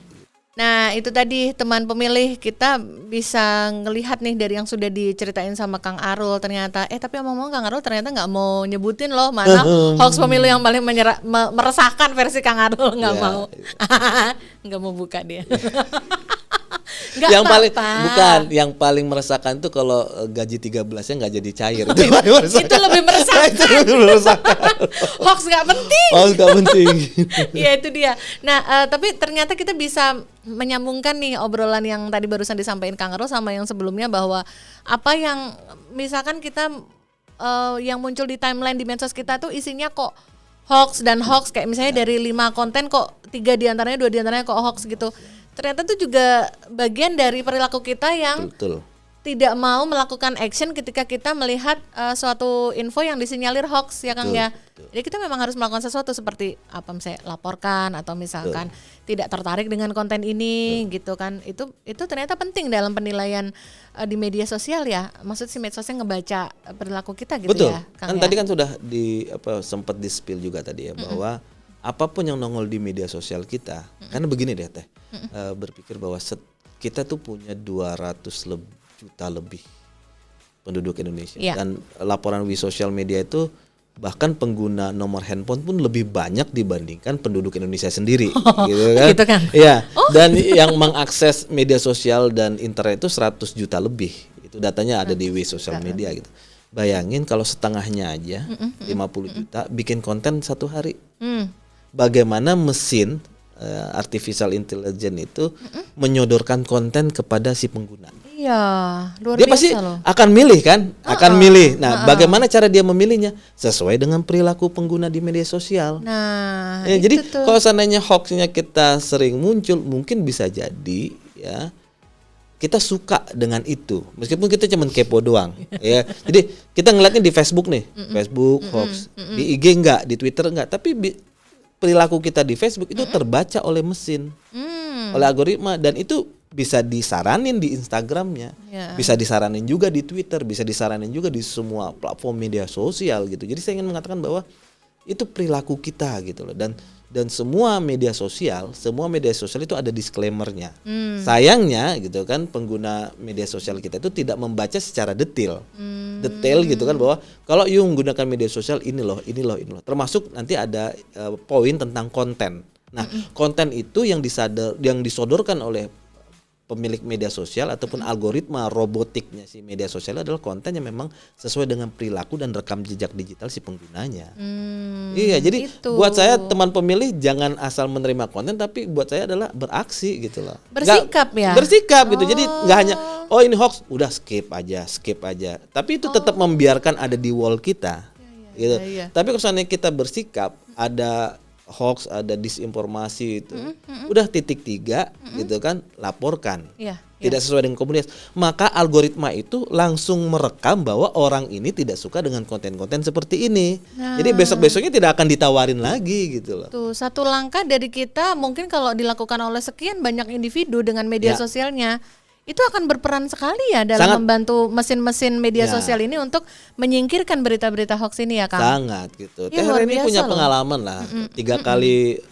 Nah itu tadi teman pemilih kita bisa ngelihat nih dari yang sudah diceritain sama Kang Arul ternyata tapi omong-omong Kang Arul ternyata nggak mau nyebutin loh mana hoax pemilu yang paling meresahkan versi Kang Arul nggak Ya. mau nggak mau buka dia. Nggak Yang paling apa-apa. yang paling meresahkan tuh kalau gaji 13-nya nggak jadi cair. Itu lebih meresahkan. Itu lebih meresahkan. Hoax nggak penting. Oh, nggak penting. Iya itu dia. Nah tapi ternyata kita bisa menyambungkan nih obrolan yang tadi barusan disampaikan Kang Arul sama yang sebelumnya bahwa apa yang misalkan kita yang muncul di timeline di medsos kita tuh isinya kok hoax dan hoax kayak misalnya dari 5 konten kok 3 diantaranya 2 diantaranya kok hoax gitu. Ternyata itu juga bagian dari perilaku kita yang Betul. tidak mau melakukan action ketika kita melihat suatu info yang disinyalir hoax ya Kang Betul, ya. betul. Jadi kita memang harus melakukan sesuatu seperti apa misalnya laporkan atau misalkan tidak tertarik dengan konten ini gitu kan. Itu ternyata penting dalam penilaian di media sosial ya. Maksud si medsosnya ngebaca perilaku kita gitu Betul. ya Kang Kan ya. tadi kan sudah sempat di-spill juga tadi ya bahwa apapun yang nongol di media sosial kita, karena begini deh Teh. Berpikir bahwa kita tuh punya 200 juta lebih penduduk Indonesia. Ya. Dan laporan We Social Media itu bahkan pengguna nomor handphone pun lebih banyak dibandingkan penduduk Indonesia sendiri, gitu kan? Gitu kan? Iya. Dan yang mengakses media sosial dan internet itu 100 juta lebih. Itu datanya ada di We Social Media gitu. Bayangin kalau setengahnya aja 50 juta bikin konten satu hari. Bagaimana mesin artificial intelligence itu menyodorkan konten kepada si pengguna. Iya, luar Dia biasa pasti loh. akan milih kan, akan milih. Nah, bagaimana cara dia memilihnya? Sesuai dengan perilaku pengguna di media sosial. Nah, Ya, itu jadi tuh. kalau seandainya hoaxnya kita sering muncul, mungkin bisa jadi ya kita suka dengan itu, meskipun kita cuma kepo doang. Ya, jadi kita ngeliatnya di Facebook nih, Facebook hoax, di IG enggak, di Twitter enggak, tapi perilaku kita di Facebook itu terbaca oleh mesin, oleh algoritma, dan itu bisa disaranin di Instagramnya, Ya. bisa disaranin juga di Twitter, bisa disaranin juga di semua platform media sosial gitu. Jadi saya ingin mengatakan bahwa itu perilaku kita gitu loh, dan semua media sosial itu ada disclaimernya. Sayangnya gitu kan, pengguna media sosial kita itu tidak membaca secara detail gitu kan, bahwa kalau you menggunakan media sosial ini loh, termasuk nanti ada poin tentang konten. Nah, konten itu yang disodorkan oleh pemilik media sosial ataupun algoritma robotiknya si media sosial adalah konten yang memang sesuai dengan perilaku dan rekam jejak digital si penggunanya. Iya, jadi itu. buat saya teman pemilih jangan asal menerima konten, tapi buat saya adalah beraksi gitu loh. Bersikap ya? Bersikap gitu. Jadi nggak hanya oh ini hoax, udah skip aja. Tapi itu tetap membiarkan ada di wall kita. Gitu. iya. Tapi kalau seandainya kita bersikap, ada hoax, ada disinformasi itu, udah titik 3 gitu kan, laporkan. Iya, Tidak sesuai dengan komunitas, maka algoritma itu langsung merekam bahwa orang ini tidak suka dengan konten-konten seperti ini. Jadi besok-besoknya tidak akan ditawarin lagi gitu loh. Tuh, satu langkah dari kita mungkin kalau dilakukan oleh sekian banyak individu dengan media Ya. sosialnya, itu akan berperan sekali ya dalam Sangat. membantu mesin-mesin media Ya. sosial ini untuk menyingkirkan berita-berita hoax ini ya, Kang. Sangat gitu. Ya, Teh luar ini biasa punya loh. pengalaman lah, 3 kali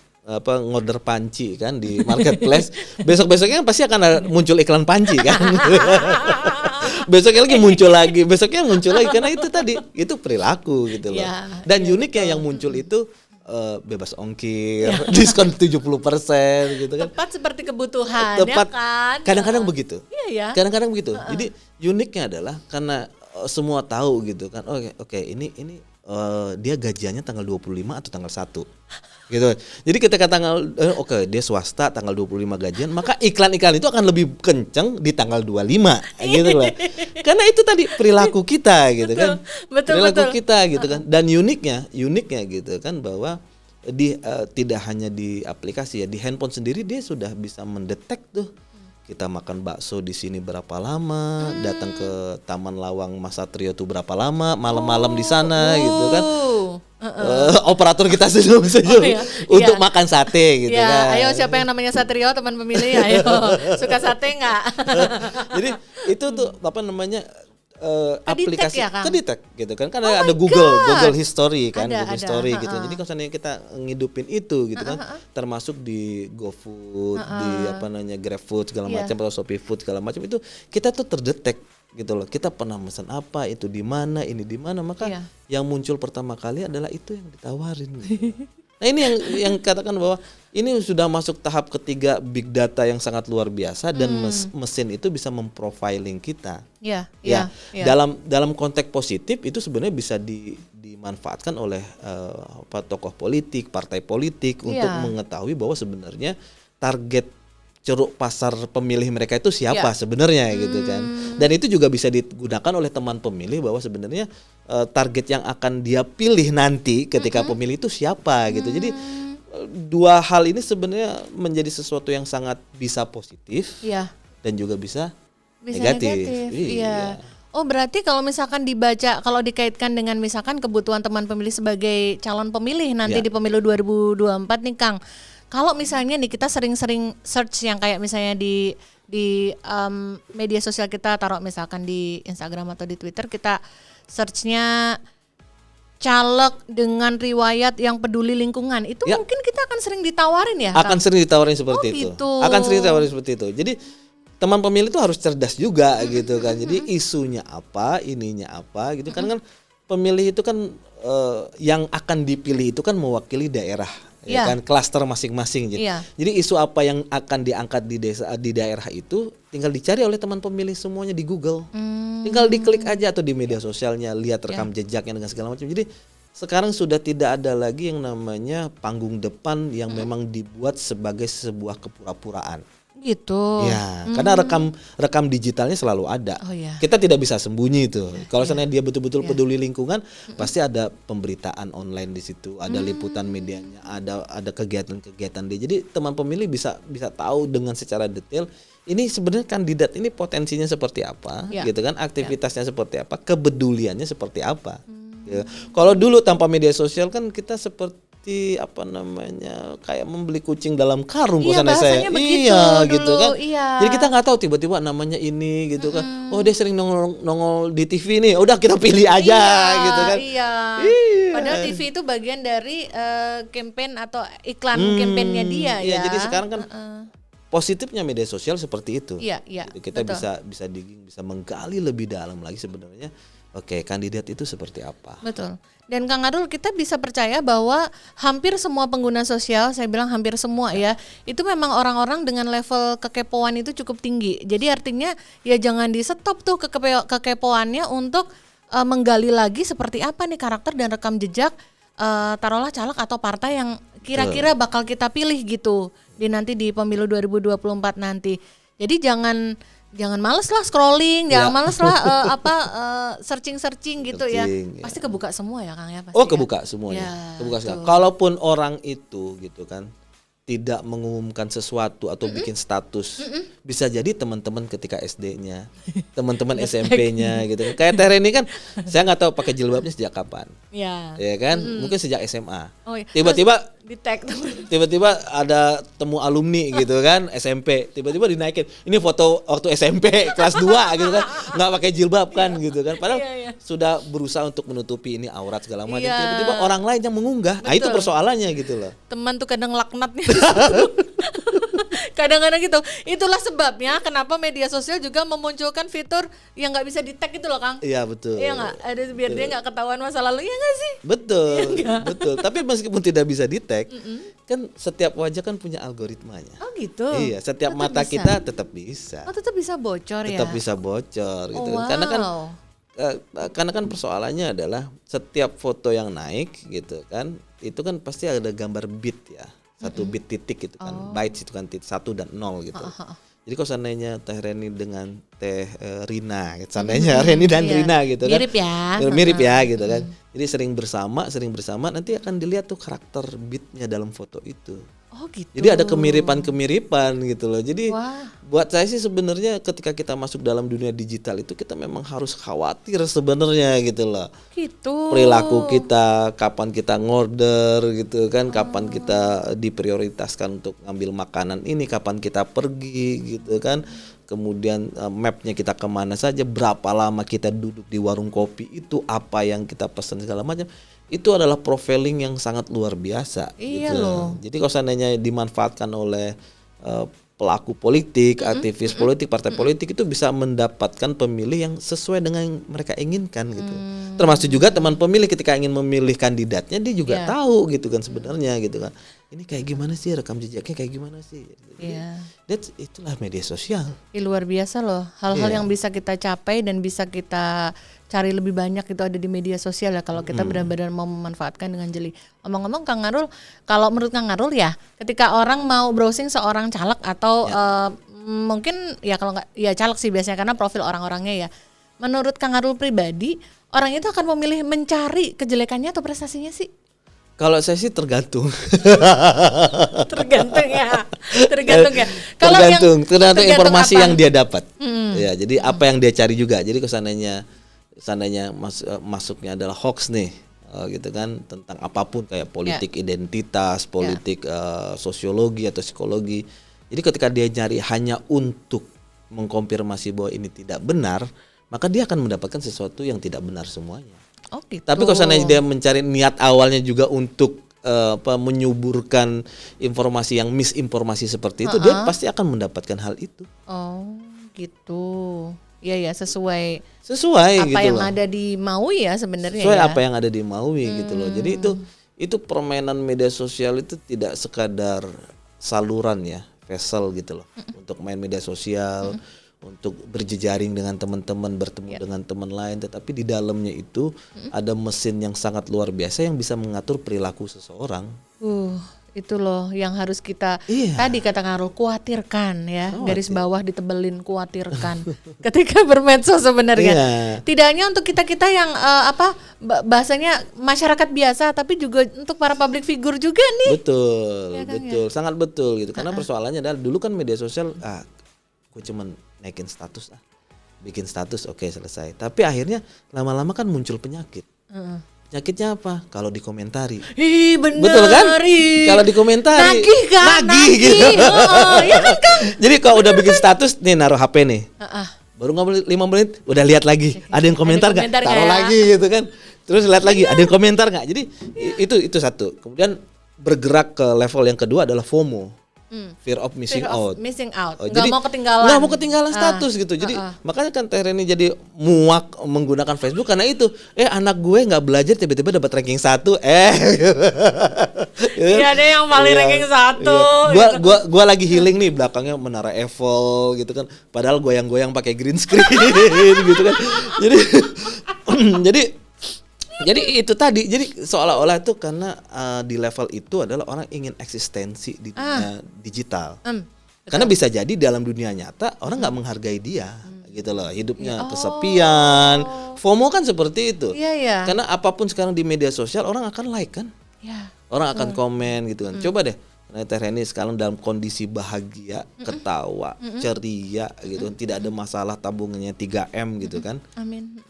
ngorder panci kan di marketplace. Besok-besoknya pasti akan muncul iklan panci kan. Besoknya lagi muncul lagi, besoknya muncul lagi, karena itu tadi itu perilaku gitu loh. Ya, Dan uniknya yang muncul itu bebas ongkir, diskon 70% gitu kan. Tepat seperti kebutuhan, Tepat. ya kan? Kadang-kadang begitu. Iya ya. Kadang-kadang begitu. Jadi uniknya adalah karena semua tahu gitu kan. Oke, ini dia gajiannya tanggal 25 atau tanggal 1. Gitu. Jadi ketika tanggal dia swasta tanggal 25 gajian, maka iklan-iklan itu akan lebih kenceng di tanggal 25 gitu loh. Karena itu tadi perilaku kita gitu kan. Perilaku kita gitu kan. Dan uniknya gitu kan, bahwa tidak hanya di aplikasi ya, di handphone sendiri dia sudah bisa mendetek tuh. Kita makan bakso di sini berapa lama, datang ke Taman Lawang Mas Satrio tuh berapa lama, malam-malam di sana gitu kan. Operator kita sudah iya. untuk Iya. makan sate gitu Ya, kan. ayo siapa yang namanya Satrio teman pemilih, ayo suka sate nggak? Jadi itu tuh apa namanya aplikasi ya, Kang? kedetek gitu kan. Karena Oh ada my Google God. History kan, Ada, Google ada. History gitu. Jadi kalau seandainya kita ngidupin itu gitu kan, termasuk di GoFood, di apa namanya GrabFood segala Iya. macam atau ShopeeFood segala macam, itu kita tuh terdetek gitu loh. Kita pernah pesan apa, itu di mana, ini di mana, maka Iya. yang muncul pertama kali adalah itu yang ditawarin gitu. Nah ini yang katakan bahwa ini sudah masuk tahap ketiga big data yang sangat luar biasa, dan mesin itu bisa memprofiling kita. Iya, Ya, iya. dalam konteks positif itu sebenarnya bisa dimanfaatkan oleh tokoh politik, partai politik untuk Iya. mengetahui bahwa sebenarnya target ceruk pasar pemilih mereka itu siapa sebenarnya gitu kan. Dan itu juga bisa digunakan oleh teman pemilih bahwa sebenarnya target yang akan dia pilih nanti ketika pemilih itu siapa gitu. Jadi dua hal ini sebenarnya menjadi sesuatu yang sangat bisa positif Iya. dan juga bisa Negatif. Iya. Oh, berarti kalau misalkan dibaca, kalau dikaitkan dengan misalkan kebutuhan teman pemilih sebagai calon pemilih nanti Ya. di pemilu 2024 nih, Kang. Kalau misalnya nih kita sering-sering search yang kayak misalnya di media sosial kita, taruh misalkan di Instagram atau di Twitter, kita searchnya caleg dengan riwayat yang peduli lingkungan, itu mungkin kita akan sering ditawarin ya, akan Kang? sering ditawarin seperti Oh, itu. gitu. Akan sering ditawarin seperti itu. Jadi teman pemilih itu harus cerdas juga gitu kan. Jadi isunya apa, ininya apa gitu kan pemilih itu kan yang akan dipilih itu kan mewakili daerah. Ya kan klaster masing-masing gitu. Jadi isu apa yang akan diangkat di daerah itu tinggal dicari oleh teman pemilih semuanya di Google. Tinggal diklik aja atau di media sosialnya, lihat rekam jejaknya dengan segala macam. Jadi sekarang sudah tidak ada lagi yang namanya panggung depan yang memang dibuat sebagai sebuah kepura-puraan. Gitu. Ya, karena rekam digitalnya selalu ada. Kita tidak bisa sembunyi itu. Kalau seandainya dia betul-betul peduli lingkungan, pasti ada pemberitaan online di situ, ada liputan medianya, ada kegiatan-kegiatan dia. Jadi teman pemilih bisa tahu dengan secara detail ini sebenarnya kandidat ini potensinya seperti apa, gitu kan? Aktivitasnya seperti apa, kepeduliannya seperti apa. Ya. Kalau dulu tanpa media sosial kan kita seperti kayak membeli kucing dalam karung bahasanya begitu dulu, gitu kan. Jadi kita nggak tahu tiba-tiba namanya ini gitu kan. Oh dia sering nongol di TV nih, udah kita pilih aja gitu kan. Padahal TV itu bagian dari campaign atau iklan campaignnya dia ya. Jadi sekarang kan positifnya media sosial seperti itu. Jadi kita bisa digging, bisa menggali lebih dalam lagi sebenarnya. Oke, kandidat itu seperti apa? Betul. Dan Kang Arul, kita bisa percaya bahwa hampir semua pengguna sosial, saya bilang hampir semua ya, itu memang orang-orang dengan level kekepoan itu cukup tinggi. Jadi artinya ya jangan di stop tuh kekepoannya untuk menggali lagi seperti apa nih karakter dan rekam jejak taruhlah caleg atau partai yang kira-kira bakal kita pilih gitu nanti di pemilu 2024 nanti. Jadi jangan males lah scrolling, jangan males lah searching gitu ya. Pasti kebuka semua ya Kang ya pasti. Kebuka semuanya. Kebuka semua. Kalaupun orang itu gitu kan tidak mengumumkan sesuatu atau bikin status, bisa jadi teman-teman ketika SD-nya, teman-teman SMP-nya gitu. Kayak Teh Reni kan, saya nggak tahu pakai jilbabnya sejak kapan, ya kan? Mungkin sejak SMA. Tiba-tiba tiba-tiba ada temu alumni gitu kan, SMP, tiba-tiba dinaikin. Ini foto waktu SMP kelas 2 gitu kan, nggak pakai jilbab kan gitu kan. Padahal sudah berusaha untuk menutupi ini aurat segala macam. Tiba-tiba orang lain yang mengunggah. Nah itu persoalannya gitu loh. Teman tuh kadang laknatnya. Kadang-kadang gitu. Itulah sebabnya kenapa media sosial juga memunculkan fitur yang nggak bisa di-tag itu loh Kang. Iya betul. Iya nggak? Ada biar dia nggak ketahuan masa lalu, ya nggak sih? Betul, betul. Tapi meskipun tidak bisa di-tag, kan setiap wajah kan punya algoritmanya. Oh gitu. Iya, setiap tetap mata bisa. kita tetap bisa. Oh tetap bisa bocor ya? Tetap bisa bocor gitu. Wow. Karena kan persoalannya adalah setiap foto yang naik gitu kan, itu kan pasti ada gambar bit ya. Satu bit titik gitu kan, bytes itu kan 1 dan 0 gitu. Jadi kalau seandainya Teh Reni dengan Teh Rina, gitu. Seandainya Reni dan Rina gitu kan, mirip ya gitu kan. Jadi sering bersama, nanti akan dilihat tuh karakter bitnya dalam foto itu. Oh gitu. Jadi ada kemiripan gitu loh. Jadi buat saya sih sebenarnya ketika kita masuk dalam dunia digital itu kita memang harus khawatir sebenarnya gitu loh. Gitu. Perilaku kita, kapan kita ngorder gitu kan, kapan kita diprioritaskan untuk ngambil makanan ini, kapan kita pergi gitu kan. Kemudian mapnya kita kemana saja, berapa lama kita duduk di warung kopi itu, apa yang kita pesan segala macam. Itu adalah profiling yang sangat luar biasa. Iya gitu. loh. Jadi kalau seandainya dimanfaatkan oleh pelaku politik, aktivis politik, partai politik itu bisa mendapatkan pemilih yang sesuai dengan yang mereka inginkan gitu. Termasuk juga teman pemilih ketika ingin memilih kandidatnya dia juga tahu gitu kan sebenarnya gitu kan. Ini kayak gimana sih rekam jejaknya kayak gimana sih? Itulah media sosial. Luar biasa loh. Hal-hal yang bisa kita capai dan bisa kita cari lebih banyak itu ada di media sosial ya kalau kita benar-benar mau memanfaatkan dengan jeli. Ngomong-ngomong Kang Arul, kalau menurut Kang Arul ya, ketika orang mau browsing seorang caleg atau mungkin ya kalau nggak ya caleg sih biasanya karena profil orang-orangnya ya. Menurut Kang Arul pribadi, orang itu akan memilih mencari kejelekannya atau prestasinya sih? Kalau saya sih tergantung. Tergantung ya. Tergantung informasi yang dia dapat. Ya, jadi apa yang dia cari juga. Jadi seandainya masuknya adalah hoax nih, gitu kan, tentang apapun kayak politik identitas, politik sosiologi atau psikologi. Jadi ketika dia cari hanya untuk mengkonfirmasi bahwa ini tidak benar, maka dia akan mendapatkan sesuatu yang tidak benar semuanya. Oh gitu. Tapi kalau seandainya dia mencari niat awalnya juga untuk menyuburkan informasi yang misinformasi seperti itu, dia pasti akan mendapatkan hal itu. gitu. Iya ya, sesuai Sesuai apa gitu yang loh. ada di Maui ya sebenarnya Sesuai ya. apa yang ada di Maui gitu loh. Jadi itu permainan media sosial itu tidak sekadar saluran ya, vessel gitu loh. Untuk main media sosial, untuk berjejaring dengan teman-teman, bertemu dengan teman lain, tetapi di dalamnya itu ada mesin yang sangat luar biasa yang bisa mengatur perilaku seseorang. Itu loh yang harus kita Iya. tadi kata Karul khawatirkan ya, garis bawah ditebelin khawatirkan ketika bermedsos sebenarnya. Iya. Tidak hanya untuk kita-kita yang bahasanya masyarakat biasa, tapi juga untuk para public figure juga nih. Betul, betul, sangat betul gitu. Karena persoalannya adalah dulu kan media sosial, gue cuman naikin status, bikin status, oke selesai. Tapi akhirnya lama-lama kan muncul penyakit. Penyakitnya apa? Kalau dikomentari. Ih bener. Betul kan? Kalau dikomentari. Nagih kan? Nagih gitu. Ya kan Kang? Jadi kalau udah bikin status nih naruh HP nih. Heeh. Baru ngobrol 5 menit udah lihat lagi. Ada yang komentar nggak? komentar nggak Taruh ya? lagi gitu kan. Terus lihat lagi ada yang komentar nggak? Jadi itu satu. Kemudian bergerak ke level yang kedua adalah FOMO. Fear of missing Fear of out. missing out. Oh, Nggak jadi mau ketinggalan. nggak mau ketinggalan status gitu. Jadi makanya kan Teh Reni jadi muak menggunakan Facebook karena itu. Anak gue nggak belajar tiba-tiba dapat ranking 1. Iya ada yang paling ranking 1. Iya. Gua lagi healing nih belakangnya menara Eiffel gitu kan. Padahal goyang-goyang pakai green screen gitu kan. Jadi itu tadi, jadi seolah-olah itu karena di level itu adalah orang ingin eksistensi di dunia digital. Karena bisa jadi dalam dunia nyata orang nggak menghargai dia, gitu loh. Hidupnya kesepian. FOMO kan seperti itu. Iya, iya. Karena apapun sekarang di media sosial orang akan like kan, Ya. orang akan komen gitu kan. Coba deh, Teh Reni sekarang dalam kondisi bahagia, ketawa, ceria gitu, tidak ada masalah tabungannya 3M gitu kan. Amin.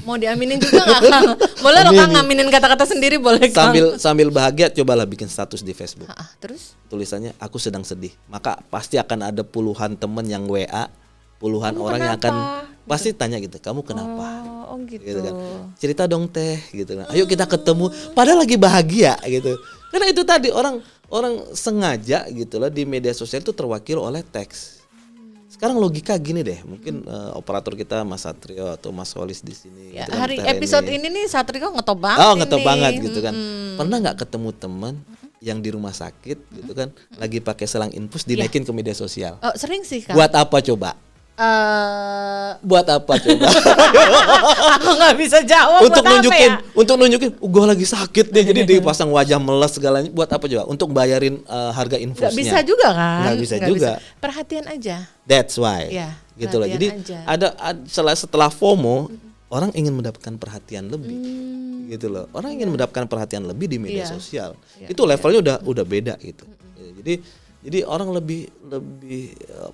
Mau diaminin juga nggak Kang? Boleh loh Kang ngaminin kata-kata sendiri boleh Kang. Sambil bahagia cobalah bikin status di Facebook. Terus? Tulisannya aku sedang sedih. Maka pasti akan ada puluhan temen yang WA, puluhan orang yang akan pasti tanya gitu, kamu kenapa? Oh gitu. Gitu kan. Cerita dong Teh gitu kan. Ayo kita ketemu padahal lagi bahagia gitu. Karena itu tadi orang sengaja gitu loh di media sosial itu terwakil oleh teks. Sekarang logika gini deh, mungkin operator kita Mas Satrio atau Mas Holis di sini. Ya, gitu kan, hari Teh Reni. episode ini nih Satrio ngetop banget. Oh ngetop ini. banget gitu kan. Pernah nggak ketemu teman yang di rumah sakit gitu kan, lagi pakai selang infus dinaikin ke media sosial? Oh, sering sih Kang. Buat apa coba? Buat apa coba? Aku nggak bisa jawab. Untuk buat nunjukin, apa ya? untuk nunjukin, gue lagi sakit nih, jadi dipasang wajah meles segalanya. Buat apa coba? Untuk bayarin harga infusnya. Nggak bisa juga kan? Nggak bisa juga. Perhatian aja. That's why. Ya, Gitu loh. perhatian Jadi aja. setelah FOMO, orang ingin mendapatkan perhatian lebih. Gitu loh. Orang ingin mendapatkan perhatian lebih di media Iya. sosial. Itu levelnya udah beda gitu. Ya, jadi orang lebih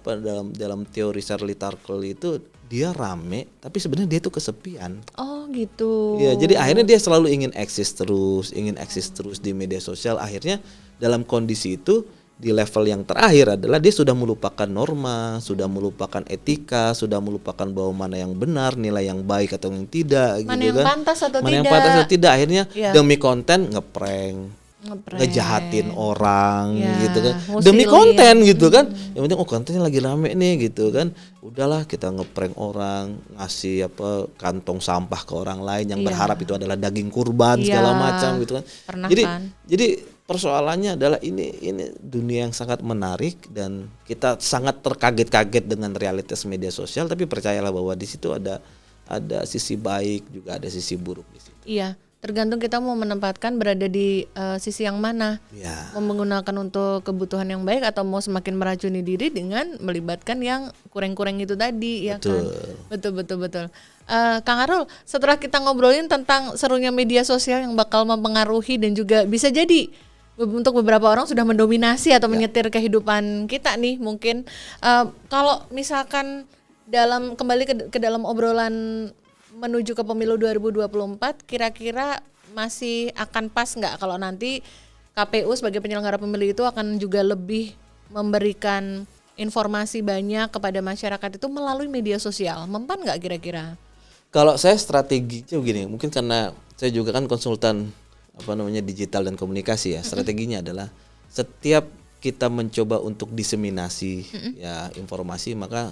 apa dalam teori Charlie Tarkle itu dia rame tapi sebenarnya dia itu kesepian. Oh gitu. Ya, jadi akhirnya dia selalu ingin eksis terus di media sosial. Akhirnya dalam kondisi itu di level yang terakhir adalah dia sudah melupakan norma, sudah melupakan etika, sudah melupakan bahwa mana yang benar, nilai yang baik atau yang tidak Mana gitu yang kan. pantas atau Mana yang tidak. pantas atau tidak. Akhirnya Iya. demi konten ngeprank, ngejahatin orang Ya, gitu kan. ngusilin. Demi konten gitu kan. Yang penting kontennya lagi rame nih gitu kan. Udahlah kita ngeprank orang, ngasih kantong sampah ke orang lain yang Iya. berharap itu adalah daging kurban Iya. segala macam gitu kan. Pernah Jadi kan? jadi persoalannya adalah ini dunia yang sangat menarik dan kita sangat terkaget-kaget dengan realitas media sosial, tapi percayalah bahwa di situ ada sisi baik juga ada sisi buruk di situ. Iya, tergantung kita mau menempatkan berada di sisi yang mana. Ya. Mau menggunakan untuk kebutuhan yang baik atau mau semakin meracuni diri dengan melibatkan yang kurang-kurang itu tadi, ya kan? Betul. Kang Arul, setelah kita ngobrolin tentang serunya media sosial yang bakal mempengaruhi dan juga bisa jadi untuk beberapa orang sudah mendominasi atau menyetir kehidupan kita nih mungkin. Kalau misalkan kembali ke dalam obrolan menuju ke pemilu 2024, kira-kira masih akan pas nggak kalau nanti KPU sebagai penyelenggara pemilu itu akan juga lebih memberikan informasi banyak kepada masyarakat itu melalui media sosial? Mempan nggak kira-kira? Kalau saya strateginya begini, mungkin karena saya juga kan konsultan digital dan komunikasi ya. Strateginya adalah setiap kita mencoba untuk diseminasi ya informasi, maka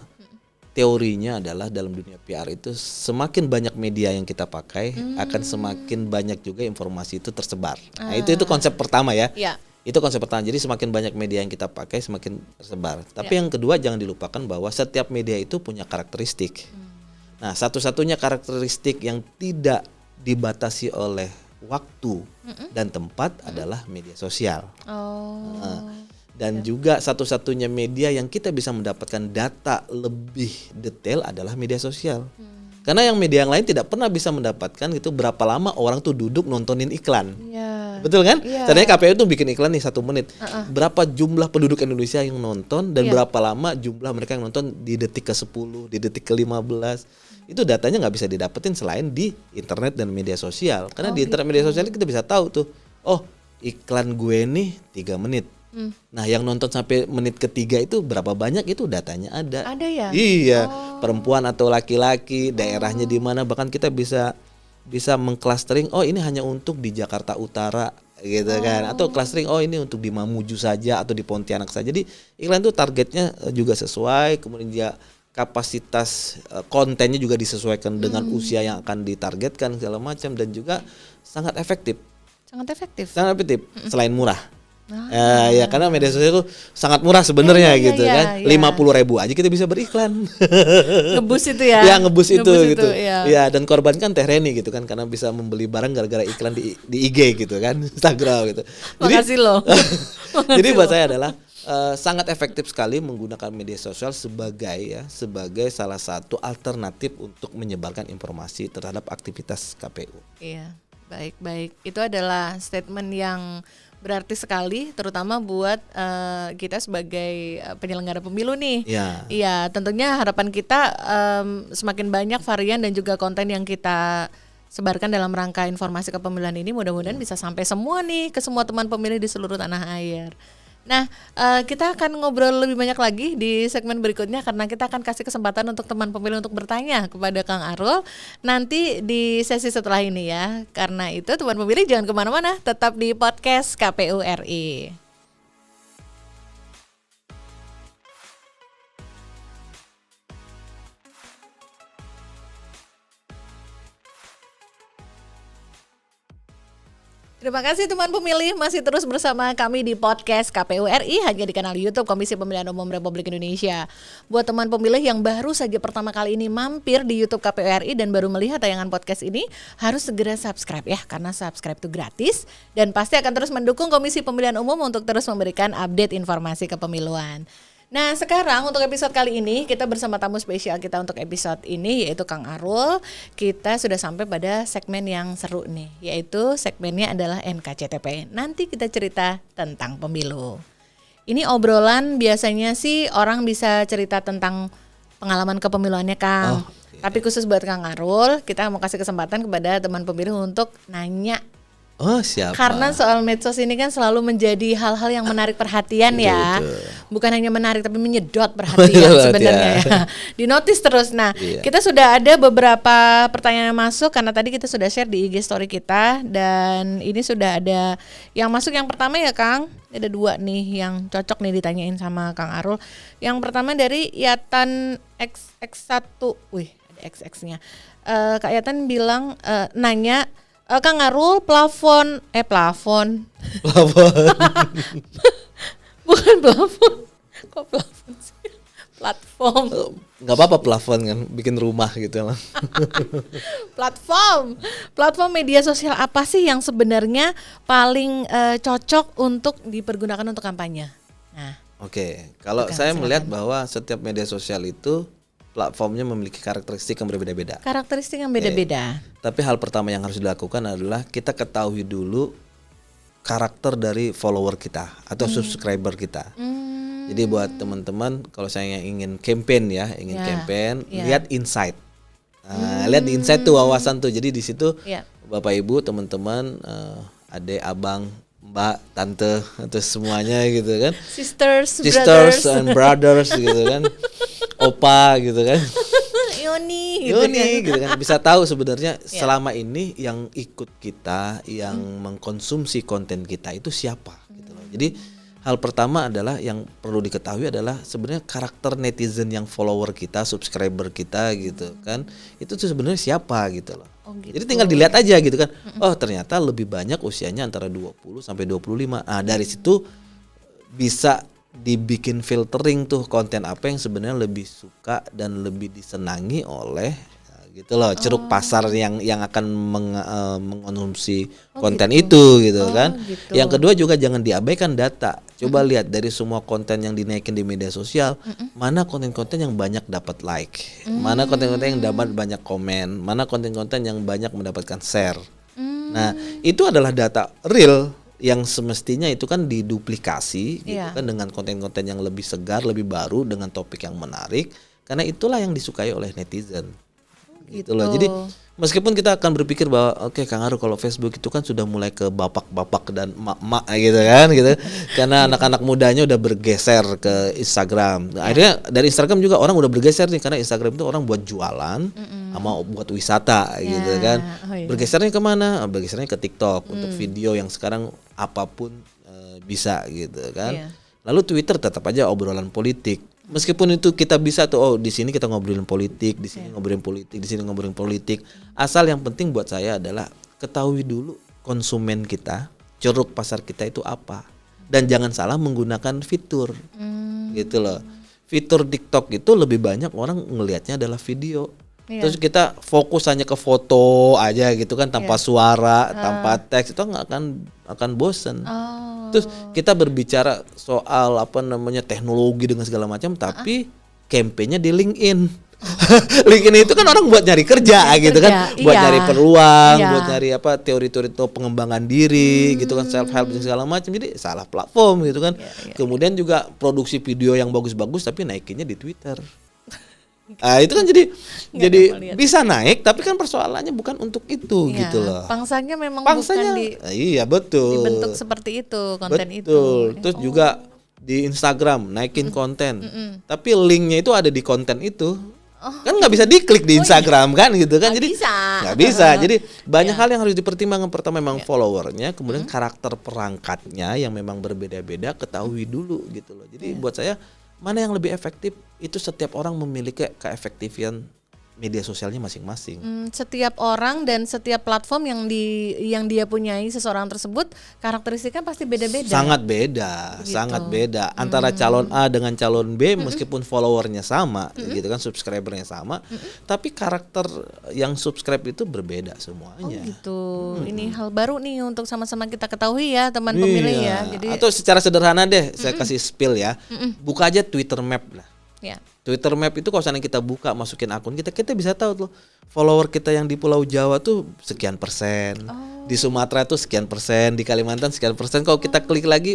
teorinya adalah dalam dunia PR itu semakin banyak media yang kita pakai akan semakin banyak juga informasi itu tersebar. Nah, itu konsep pertama ya. Ya. Itu konsep pertama. Jadi semakin banyak media yang kita pakai semakin tersebar. Tapi yang kedua jangan dilupakan bahwa setiap media itu punya karakteristik. Nah, satu-satunya karakteristik yang tidak dibatasi oleh waktu dan tempat adalah media sosial. Dan juga satu-satunya media yang kita bisa mendapatkan data lebih detail adalah media sosial. Karena yang media yang lain tidak pernah bisa mendapatkan itu berapa lama orang tuh duduk nontonin iklan. Betul kan? Tadinya KPU tuh bikin iklan nih 1 menit. Berapa jumlah penduduk Indonesia yang nonton dan berapa lama jumlah mereka yang nonton di detik ke-10, di detik ke-15. Itu datanya nggak bisa didapetin selain di internet dan media sosial. Karena di internet media sosial kita bisa tahu tuh, oh iklan gue nih 3 menit. Nah yang nonton sampai menit ketiga itu berapa banyak, itu datanya ada. Ada ya? Iya, perempuan atau laki-laki, daerahnya di mana, bahkan kita bisa mengclustering, oh ini hanya untuk di Jakarta Utara gitu kan, atau clustering, oh ini untuk di Mamuju saja atau di Pontianak saja. Jadi iklan itu targetnya juga sesuai, kemudian dia kapasitas kontennya juga disesuaikan dengan usia yang akan ditargetkan segala macam, dan juga sangat efektif. Sangat efektif selain murah. Ya karena media sosial itu sangat murah sebenarnya gitu kan. 50.000 aja kita bisa beriklan. Ngebus itu ya. Ya ngebus itu gitu. Ya. Ya, dan korban kan Teh Reni gitu kan, karena bisa membeli barang gara-gara iklan di IG gitu kan, Instagram gitu. Makasih loh. Jadi buat saya adalah sangat efektif sekali menggunakan media sosial sebagai salah satu alternatif untuk menyebarkan informasi terhadap aktivitas KPU. Iya, baik. Itu adalah statement yang berarti sekali, terutama buat kita sebagai penyelenggara pemilu nih. Iya, tentunya harapan kita semakin banyak varian dan juga konten yang kita sebarkan dalam rangka informasi kepemiluan ini mudah-mudahan bisa sampai semua nih ke semua teman pemilih di seluruh tanah air. Nah, kita akan ngobrol lebih banyak lagi di segmen berikutnya, karena kita akan kasih kesempatan untuk teman pemilih untuk bertanya kepada Kang Arul nanti di sesi setelah ini ya. Karena itu teman pemilih jangan kemana-mana, tetap di podcast KPU RI. Terima kasih teman pemilih, masih terus bersama kami di podcast KPU RI hanya di kanal YouTube Komisi Pemilihan Umum Republik Indonesia. Buat teman pemilih yang baru saja pertama kali ini mampir di YouTube KPU RI dan baru melihat tayangan podcast ini, harus segera subscribe ya, karena subscribe itu gratis dan pasti akan terus mendukung Komisi Pemilihan Umum untuk terus memberikan update informasi kepemiluan. Nah, sekarang untuk episode kali ini kita bersama tamu spesial kita untuk episode ini, yaitu Kang Arul. Kita sudah sampai pada segmen yang seru nih, yaitu segmennya adalah NKCTP. Nanti kita cerita tentang pemilu. Ini obrolan biasanya sih orang bisa cerita tentang pengalaman kepemiluannya, Kang. Tapi khusus buat Kang Arul, kita mau kasih kesempatan kepada teman pemilih untuk nanya. Oh, siapa? Karena soal medsos ini kan selalu menjadi hal-hal yang menarik perhatian ya. Bukan hanya menarik tapi menyedot perhatian sebenarnya ya. Dinotis terus. Nah, kita sudah ada beberapa pertanyaan yang masuk karena tadi kita sudah share di IG story kita, dan ini sudah ada yang masuk. Yang pertama ya Kang, ada 2 nih yang cocok nih ditanyain sama Kang Arul. Yang pertama dari Yatan XX1. Wih, ada XX-nya. Kak Yatan bilang nanya, Kang Arul, plafon. Bukan plafon. Kok plafon sih? Platform. Nggak apa-apa plafon kan, bikin rumah gitu lah. Platform media sosial apa sih yang sebenarnya paling cocok untuk dipergunakan untuk kampanye? Nah, Oke, kalau saya melihat bahwa setiap media sosial itu platformnya memiliki karakteristik yang berbeda-beda. Tapi hal pertama yang harus dilakukan adalah kita ketahui dulu karakter dari follower kita atau subscriber kita. Jadi buat teman-teman, kalau saya ingin campaign ya, lihat insight. Lihat di insight tuh wawasan tuh. Jadi di situ Bapak Ibu, teman-teman, adik, abang, mbak, tante, atau semuanya gitu kan. Sisters and brothers gitu kan. Opa gitu kan. Yoni gitu kan. Bisa tahu sebenarnya selama ini yang ikut kita, yang mengkonsumsi konten kita itu siapa gitu loh. Jadi hal pertama adalah yang perlu diketahui adalah sebenarnya karakter netizen yang follower kita, subscriber kita gitu kan. Itu tuh sebenarnya siapa gitu loh. Oh, gitu. Jadi tinggal dilihat aja gitu kan. Oh, ternyata lebih banyak usianya antara 20 sampai 25. Nah, dari situ bisa dibikin filtering tuh konten apa yang sebenarnya lebih suka dan lebih disenangi oleh gitu loh, ceruk pasar yang akan mengkonsumsi konten gitu. itu gitu kan. Gitu. Yang kedua juga jangan diabaikan data. Coba lihat dari semua konten yang dinaikin di media sosial, mana konten-konten yang banyak dapat like, mana konten-konten yang dapat banyak komen, mana konten-konten yang banyak mendapatkan share. Nah, itu adalah data real yang semestinya itu kan diduplikasi gitu kan dengan konten-konten yang lebih segar, lebih baru dengan topik yang menarik, karena itulah yang disukai oleh netizen. Gitu loh. Jadi meskipun kita akan berpikir bahwa oke, Kang Aru, kalau Facebook itu kan sudah mulai ke bapak-bapak dan emak-emak gitu kan gitu. Karena anak-anak mudanya udah bergeser ke Instagram. Nah, akhirnya dari Instagram juga orang udah bergeser nih, karena Instagram itu orang buat jualan sama buat wisata gitu kan. Bergesernya kemana? Bergesernya ke TikTok untuk video yang sekarang apapun bisa gitu kan. Lalu Twitter tetap aja obrolan politik. Meskipun itu kita bisa tuh, oh di sini kita ngobrolin politik, di sini ngobrolin politik, di sini ngobrolin politik. Asal yang penting buat saya adalah ketahui dulu konsumen kita, ceruk pasar kita itu apa. Dan jangan salah menggunakan fitur. Gitu loh. Fitur TikTok itu lebih banyak orang ngelihatnya adalah video. Terus kita fokus hanya ke foto aja gitu kan, tanpa suara, tanpa teks, itu nggak akan bosen. Terus kita berbicara soal apa namanya teknologi dengan segala macam, tapi campaign-nya di LinkedIn. LinkedIn itu kan orang buat nyari kerja gitu kan, buat nyari peluang, buat nyari apa teori-teori pengembangan diri gitu kan, self help dan segala macam. Jadi salah platform gitu kan. Kemudian juga produksi video yang bagus-bagus tapi naikinnya di Twitter. Itu kan jadi bisa naik, tapi kan persoalannya bukan untuk itu gitu loh. Pangsanya memang bukan iya betul. dibentuk seperti itu konten betul. Terus juga di Instagram naikin konten, tapi linknya itu ada di konten itu. Kan nggak bisa diklik di Instagram kan gitu kan, jadi nggak bisa. Jadi banyak hal yang harus dipertimbangkan. Pertama memang followernya, kemudian karakter perangkatnya yang memang berbeda-beda ketahui dulu gitu loh. Jadi buat saya mana yang lebih efektif itu setiap orang memiliki keefektifan media sosialnya masing-masing. Setiap orang dan setiap platform yang dia punyai seseorang tersebut karakteristiknya pasti beda-beda. Sangat beda, sangat beda antara calon A dengan calon B meskipun followernya sama, gitu kan, subscribernya sama, tapi karakter yang subscribe itu berbeda semuanya. Oh gitu. Ini hal baru nih untuk sama-sama kita ketahui ya teman pemilih ya. Jadi atau secara sederhana deh, saya kasih spill ya. Buka aja Twitter Map lah. Twitter Map itu kalau seandainya kita buka, masukin akun kita bisa tahu tuh follower kita yang di Pulau Jawa tuh sekian persen, di Sumatera tuh sekian persen, di Kalimantan sekian persen. Kalau kita klik lagi,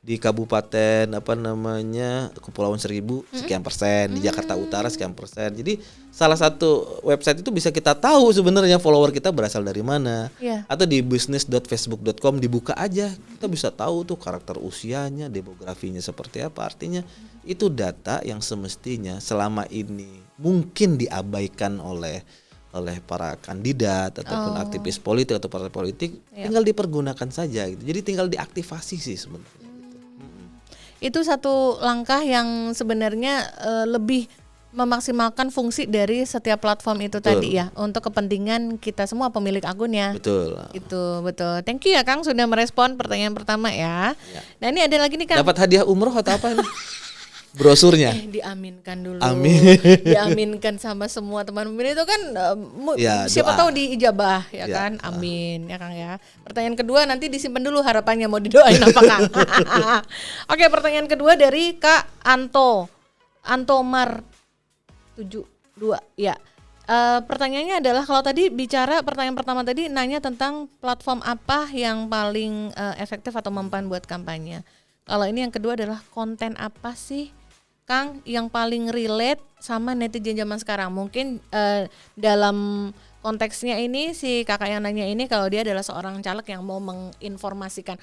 di Kabupaten apa namanya Kepulauan Seribu sekian persen, di Jakarta Utara sekian persen. Jadi salah satu website itu bisa kita tahu sebenarnya follower kita berasal dari mana. Atau di business.facebook.com dibuka aja, kita bisa tahu tuh karakter usianya, demografinya seperti apa. Artinya itu data yang semestinya selama ini mungkin diabaikan oleh para kandidat ataupun aktivis politik atau partai politik, tinggal dipergunakan saja gitu. Jadi tinggal diaktifasi sih sebenarnya. Itu satu langkah yang sebenarnya lebih memaksimalkan fungsi dari setiap platform itu tadi ya, untuk kepentingan kita semua pemilik akun ya. Betul. Itu betul. Thank you ya Kang sudah merespon pertanyaan pertama ya. Nah ini ada lagi nih Kang. Dapat hadiah umroh atau apa ini? Brosurnya. Diaminkan dulu. Amin. Diaminkan sama semua teman pemilih itu kan siapa tahu diijabah ya kan. Amin ya Kang ya. Pertanyaan kedua nanti disimpan dulu harapannya mau didoain apa Kang. Oke, pertanyaan kedua dari Kak Antomar 72 ya. Pertanyaannya adalah kalau tadi bicara pertanyaan pertama tadi nanya tentang platform apa yang paling efektif atau mempan buat kampanye. Kalau ini yang kedua adalah konten apa sih Kang yang paling relate sama netizen zaman sekarang? Mungkin dalam konteksnya ini si kakak yang nanya ini kalau dia adalah seorang caleg yang mau menginformasikan,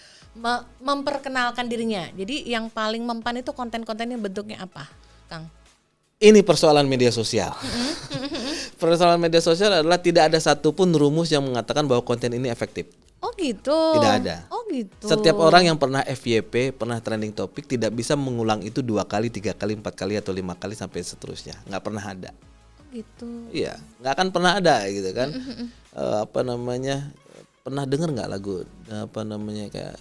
memperkenalkan dirinya. Jadi yang paling mempan itu konten-kontennya bentuknya apa, Kang? Ini persoalan media sosial. Persoalan media sosial adalah tidak ada satupun rumus yang mengatakan bahwa konten ini efektif. Oh gitu. Tidak ada. Oh gitu. Setiap orang yang pernah FYP, pernah trending topik tidak bisa mengulang itu 2 kali, 3 kali, 4 kali atau 5 kali sampai seterusnya. Nggak pernah ada. Gitu. Iya, nggak akan pernah ada gitu kan. Pernah dengar nggak lagu kayak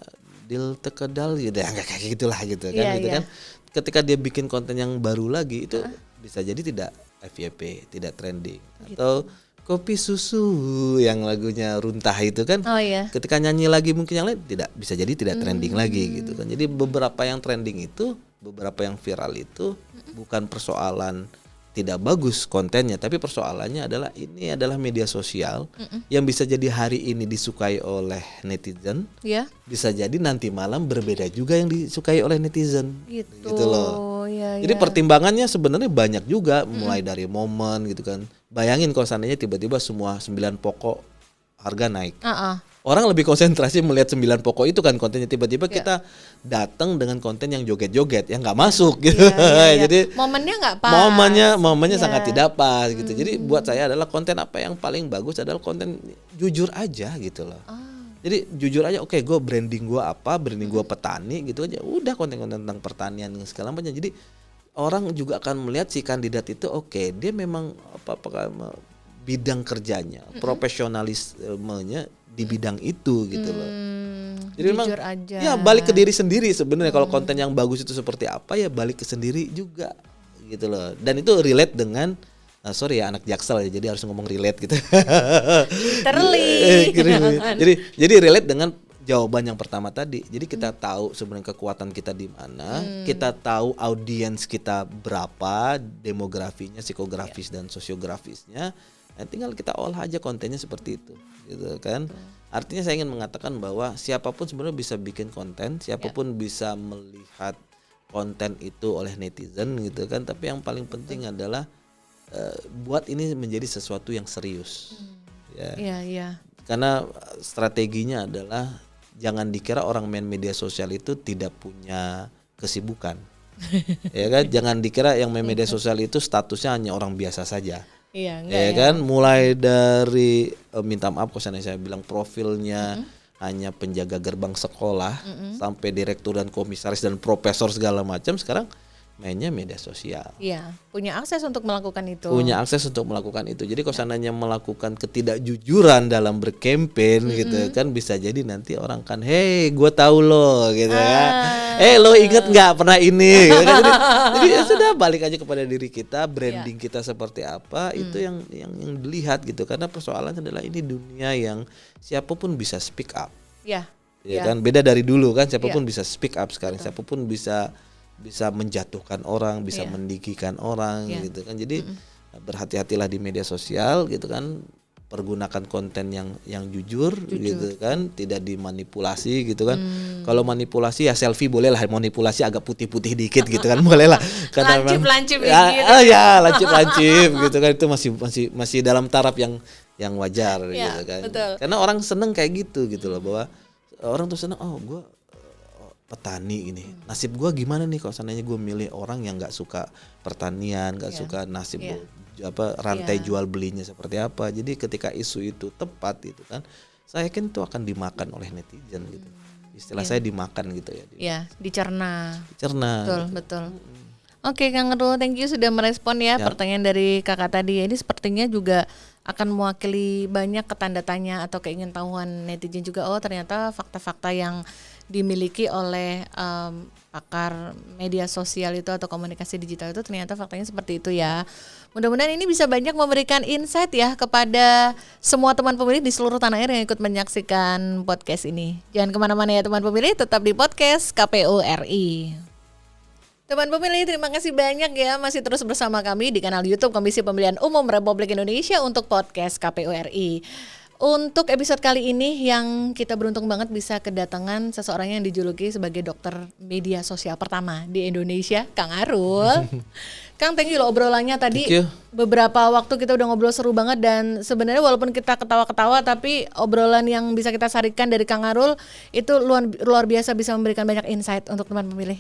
Dil Tekedal gitu ya, kayak gitulah gitu kan. Kan ketika dia bikin konten yang baru lagi itu bisa jadi tidak FYP, tidak trending. Atau Kopi Susu yang lagunya Runtah itu kan, ketika nyanyi lagi mungkin yang lain bisa jadi tidak trending lagi gitu kan. Jadi beberapa yang trending itu, beberapa yang viral itu bukan persoalan tidak bagus kontennya, tapi persoalannya adalah ini adalah media sosial yang bisa jadi hari ini disukai oleh netizen, bisa jadi nanti malam berbeda juga yang disukai oleh netizen, gitu loh. Jadi pertimbangannya sebenarnya banyak juga, mulai dari momen gitu kan. Bayangin kalau seandainya tiba-tiba semua 9 pokok harga naik. Orang lebih konsentrasi melihat 9 pokok itu kan kontennya, tiba-tiba kita datang dengan konten yang joget-joget yang nggak masuk gitu. Jadi momennya nggak pas. Momennya sangat tidak pas gitu. Jadi buat saya adalah konten apa yang paling bagus adalah konten jujur aja gitu loh. Jadi jujur aja, oke, gue branding gue petani gitu aja. Udah konten-konten tentang pertanian dan segala macam. Jadi orang juga akan melihat si kandidat itu dia memang bidang kerjanya, profesionalismenya di bidang itu gitu loh. Jadi memang aja. Ya balik ke diri sendiri sebenarnya. Kalau konten yang bagus itu seperti apa ya balik ke sendiri juga gitu loh. Dan itu relate dengan anak Jaksel ya, jadi harus ngomong relate gitu. Literally. jadi relate dengan jawaban yang pertama tadi. Jadi kita tahu sebenarnya kekuatan kita di mana, kita tahu audiens kita berapa, demografinya, psikografis dan sosiografisnya. Tinggal kita olah aja kontennya seperti itu, gitu kan. Artinya saya ingin mengatakan bahwa siapapun sebenarnya bisa bikin konten, siapapun bisa melihat konten itu oleh netizen, gitu kan. Tapi yang paling penting adalah buat ini menjadi sesuatu yang serius. Karena strateginya adalah jangan dikira orang main media sosial itu tidak punya kesibukan. Ya kan, jangan dikira yang main media sosial itu statusnya hanya orang biasa saja. Kan, mulai dari minta maaf kalau saya bilang profilnya hanya penjaga gerbang sekolah sampai direktur dan komisaris dan profesor segala macam, sekarang mainnya media sosial. Punya akses untuk melakukan itu. Jadi kalau seandainya melakukan ketidakjujuran dalam berkampanye gitu kan, bisa jadi nanti orang kan, hey, gue tahu lo gitu kan. Lo inget nggak pernah ini? Gitu kan? Jadi ya sudah, balik aja kepada diri kita, branding kita seperti apa, itu yang dilihat gitu. Karena persoalannya adalah ini dunia yang siapapun bisa speak up. Kan, beda dari dulu kan, siapapun bisa speak up sekarang, siapapun bisa menjatuhkan orang, bisa mendikikan orang gitu kan. Jadi berhati-hatilah di media sosial gitu kan. Pergunakan konten yang jujur gitu kan, tidak dimanipulasi gitu kan. Kalau manipulasi ya selfie boleh lah, manipulasi agak putih-putih dikit gitu kan, boleh lah. Lancip-lancip lancip gitu kan, itu masih dalam taraf yang wajar gitu kan. Betul. Karena orang seneng kayak gitu loh, bahwa orang tuh seneng, gue petani ini, nasib gue gimana nih kalau seandainya gue milih orang yang nggak suka pertanian, nggak suka nasib rantai jual belinya seperti apa. Jadi ketika isu itu tepat itu kan, saya yakin itu akan dimakan oleh netizen gitu. Istilah saya dimakan gitu ya. Dicerna. Betul. Oke, Kang Arul, thank you sudah merespon pertanyaan dari kakak tadi. Ini sepertinya juga akan mewakili banyak ketanda tanya atau keingintahuan netizen juga. Ternyata fakta-fakta yang dimiliki oleh pakar media sosial itu atau komunikasi digital itu ternyata faktanya seperti itu ya. Mudah-mudahan ini bisa banyak memberikan insight ya kepada semua teman pemilih di seluruh tanah air yang ikut menyaksikan podcast ini. Jangan kemana-mana ya teman pemilih, tetap di podcast KPU RI. Teman pemilih, terima kasih banyak ya masih terus bersama kami di kanal YouTube Komisi Pemilihan Umum Republik Indonesia untuk podcast KPU RI. Untuk episode kali ini yang kita beruntung banget bisa kedatangan seseorang yang dijuluki sebagai dokter media sosial pertama di Indonesia, Kang Arul. Kang, thank you loh obrolannya tadi. Beberapa waktu kita udah ngobrol seru banget, dan sebenarnya walaupun kita ketawa-ketawa tapi obrolan yang bisa kita sarikan dari Kang Arul itu luar biasa, bisa memberikan banyak insight untuk teman pemilih.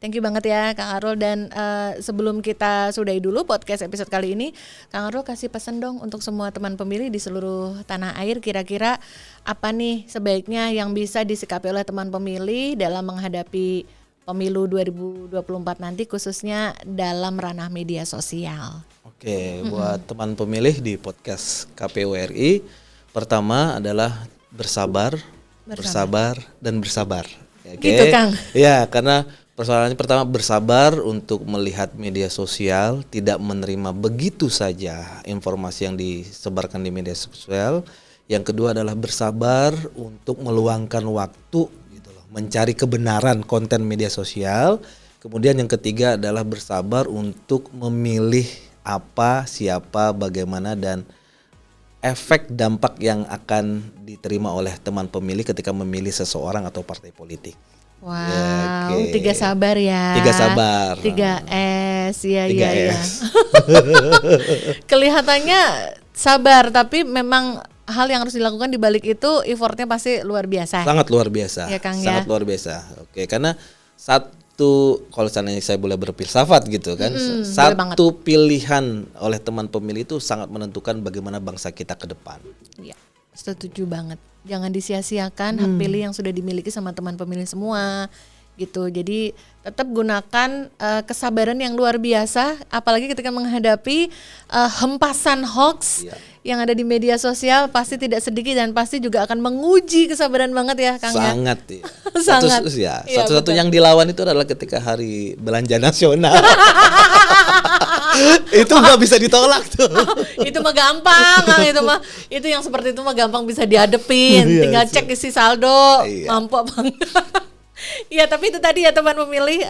Thank you banget ya Kang Arul, dan sebelum kita sudahi dulu podcast episode kali ini, Kang Arul kasih pesan dong untuk semua teman pemilih di seluruh tanah air, kira-kira apa nih sebaiknya yang bisa disikapi oleh teman pemilih dalam menghadapi pemilu 2024 nanti, khususnya dalam ranah media sosial. Oke, buat teman pemilih di podcast KPU RI, pertama adalah bersabar, dan bersabar. Oke. Gitu Kang. Ya, karena persoalannya pertama bersabar untuk melihat media sosial, tidak menerima begitu saja informasi yang disebarkan di media sosial. Yang kedua adalah bersabar untuk meluangkan waktu gitu loh, mencari kebenaran konten media sosial. Kemudian yang ketiga adalah bersabar untuk memilih apa, siapa, bagaimana, dan efek dampak yang akan diterima oleh teman pemilih ketika memilih seseorang atau partai politik. Wow, Oke. 3 sabar ya. 3 sabar. 3S, ya. 3S. Kelihatannya sabar, tapi memang hal yang harus dilakukan di balik itu effortnya pasti luar biasa. Sangat luar biasa. Ya, Kang, sangat ya. luar biasa. Oke, karena satu, kalau seandainya saya boleh berfilsafat gitu kan, satu pilihan oleh teman pemilih itu sangat menentukan bagaimana bangsa kita ke depan. Iya, setuju banget. Jangan disia-siakan hak pilih yang sudah dimiliki sama teman pemilih semua gitu. Jadi tetap gunakan kesabaran yang luar biasa, apalagi ketika menghadapi hempasan hoax yang ada di media sosial, pasti tidak sedikit dan pasti juga akan menguji kesabaran banget ya Kang. Sangat ya. Sangat. Satu-satu yang dilawan itu adalah ketika hari belanja nasional. Itu nggak bisa ditolak tuh. Itu mah gampang, Kang. Itu yang seperti itu mah gampang bisa dihadepin. Tinggal cek isi saldo, mampu apa enggak. Ya, tapi itu tadi ya teman pemilih,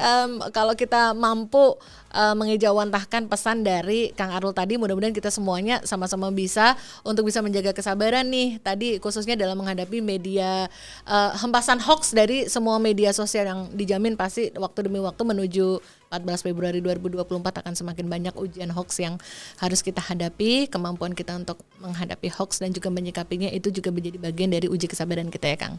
kalau kita mampu mengejawantahkan pesan dari Kang Arul tadi, mudah-mudahan kita semuanya sama-sama bisa untuk bisa menjaga kesabaran nih tadi, khususnya dalam menghadapi media hempasan hoax dari semua media sosial yang dijamin pasti waktu demi waktu menuju 14 Februari 2024 akan semakin banyak ujian hoax yang harus kita hadapi. Kemampuan kita untuk menghadapi hoax dan juga menyikapinya itu juga menjadi bagian dari uji kesabaran kita ya Kang.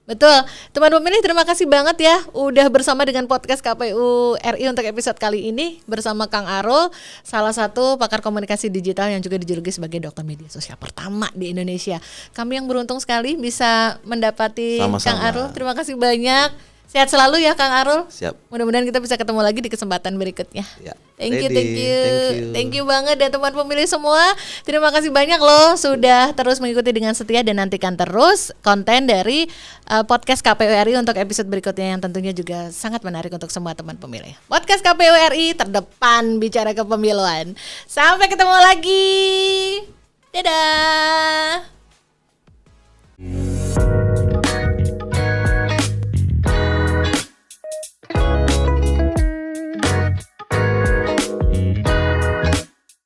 Betul, teman pemilih, terima kasih banget ya udah bersama dengan podcast KPU RI untuk episode kali ini bersama Kang Arul, salah satu pakar komunikasi digital yang juga dijuluki sebagai dokter media sosial pertama di Indonesia. Kami yang beruntung sekali bisa mendapati Sama-sama. Kang Arul, terima kasih banyak. Sehat selalu ya Kang Arul. Siap. Mudah-mudahan kita bisa ketemu lagi di kesempatan berikutnya. Ya. Thank you. Ready. Thank you banget ya teman pemilih semua. Terima kasih banyak loh sudah terus mengikuti dengan setia dan nantikan terus konten dari podcast KPU RI untuk episode berikutnya yang tentunya juga sangat menarik untuk semua teman pemilih. Podcast KPU RI terdepan bicara kepemiluan. Sampai ketemu lagi. Dadah.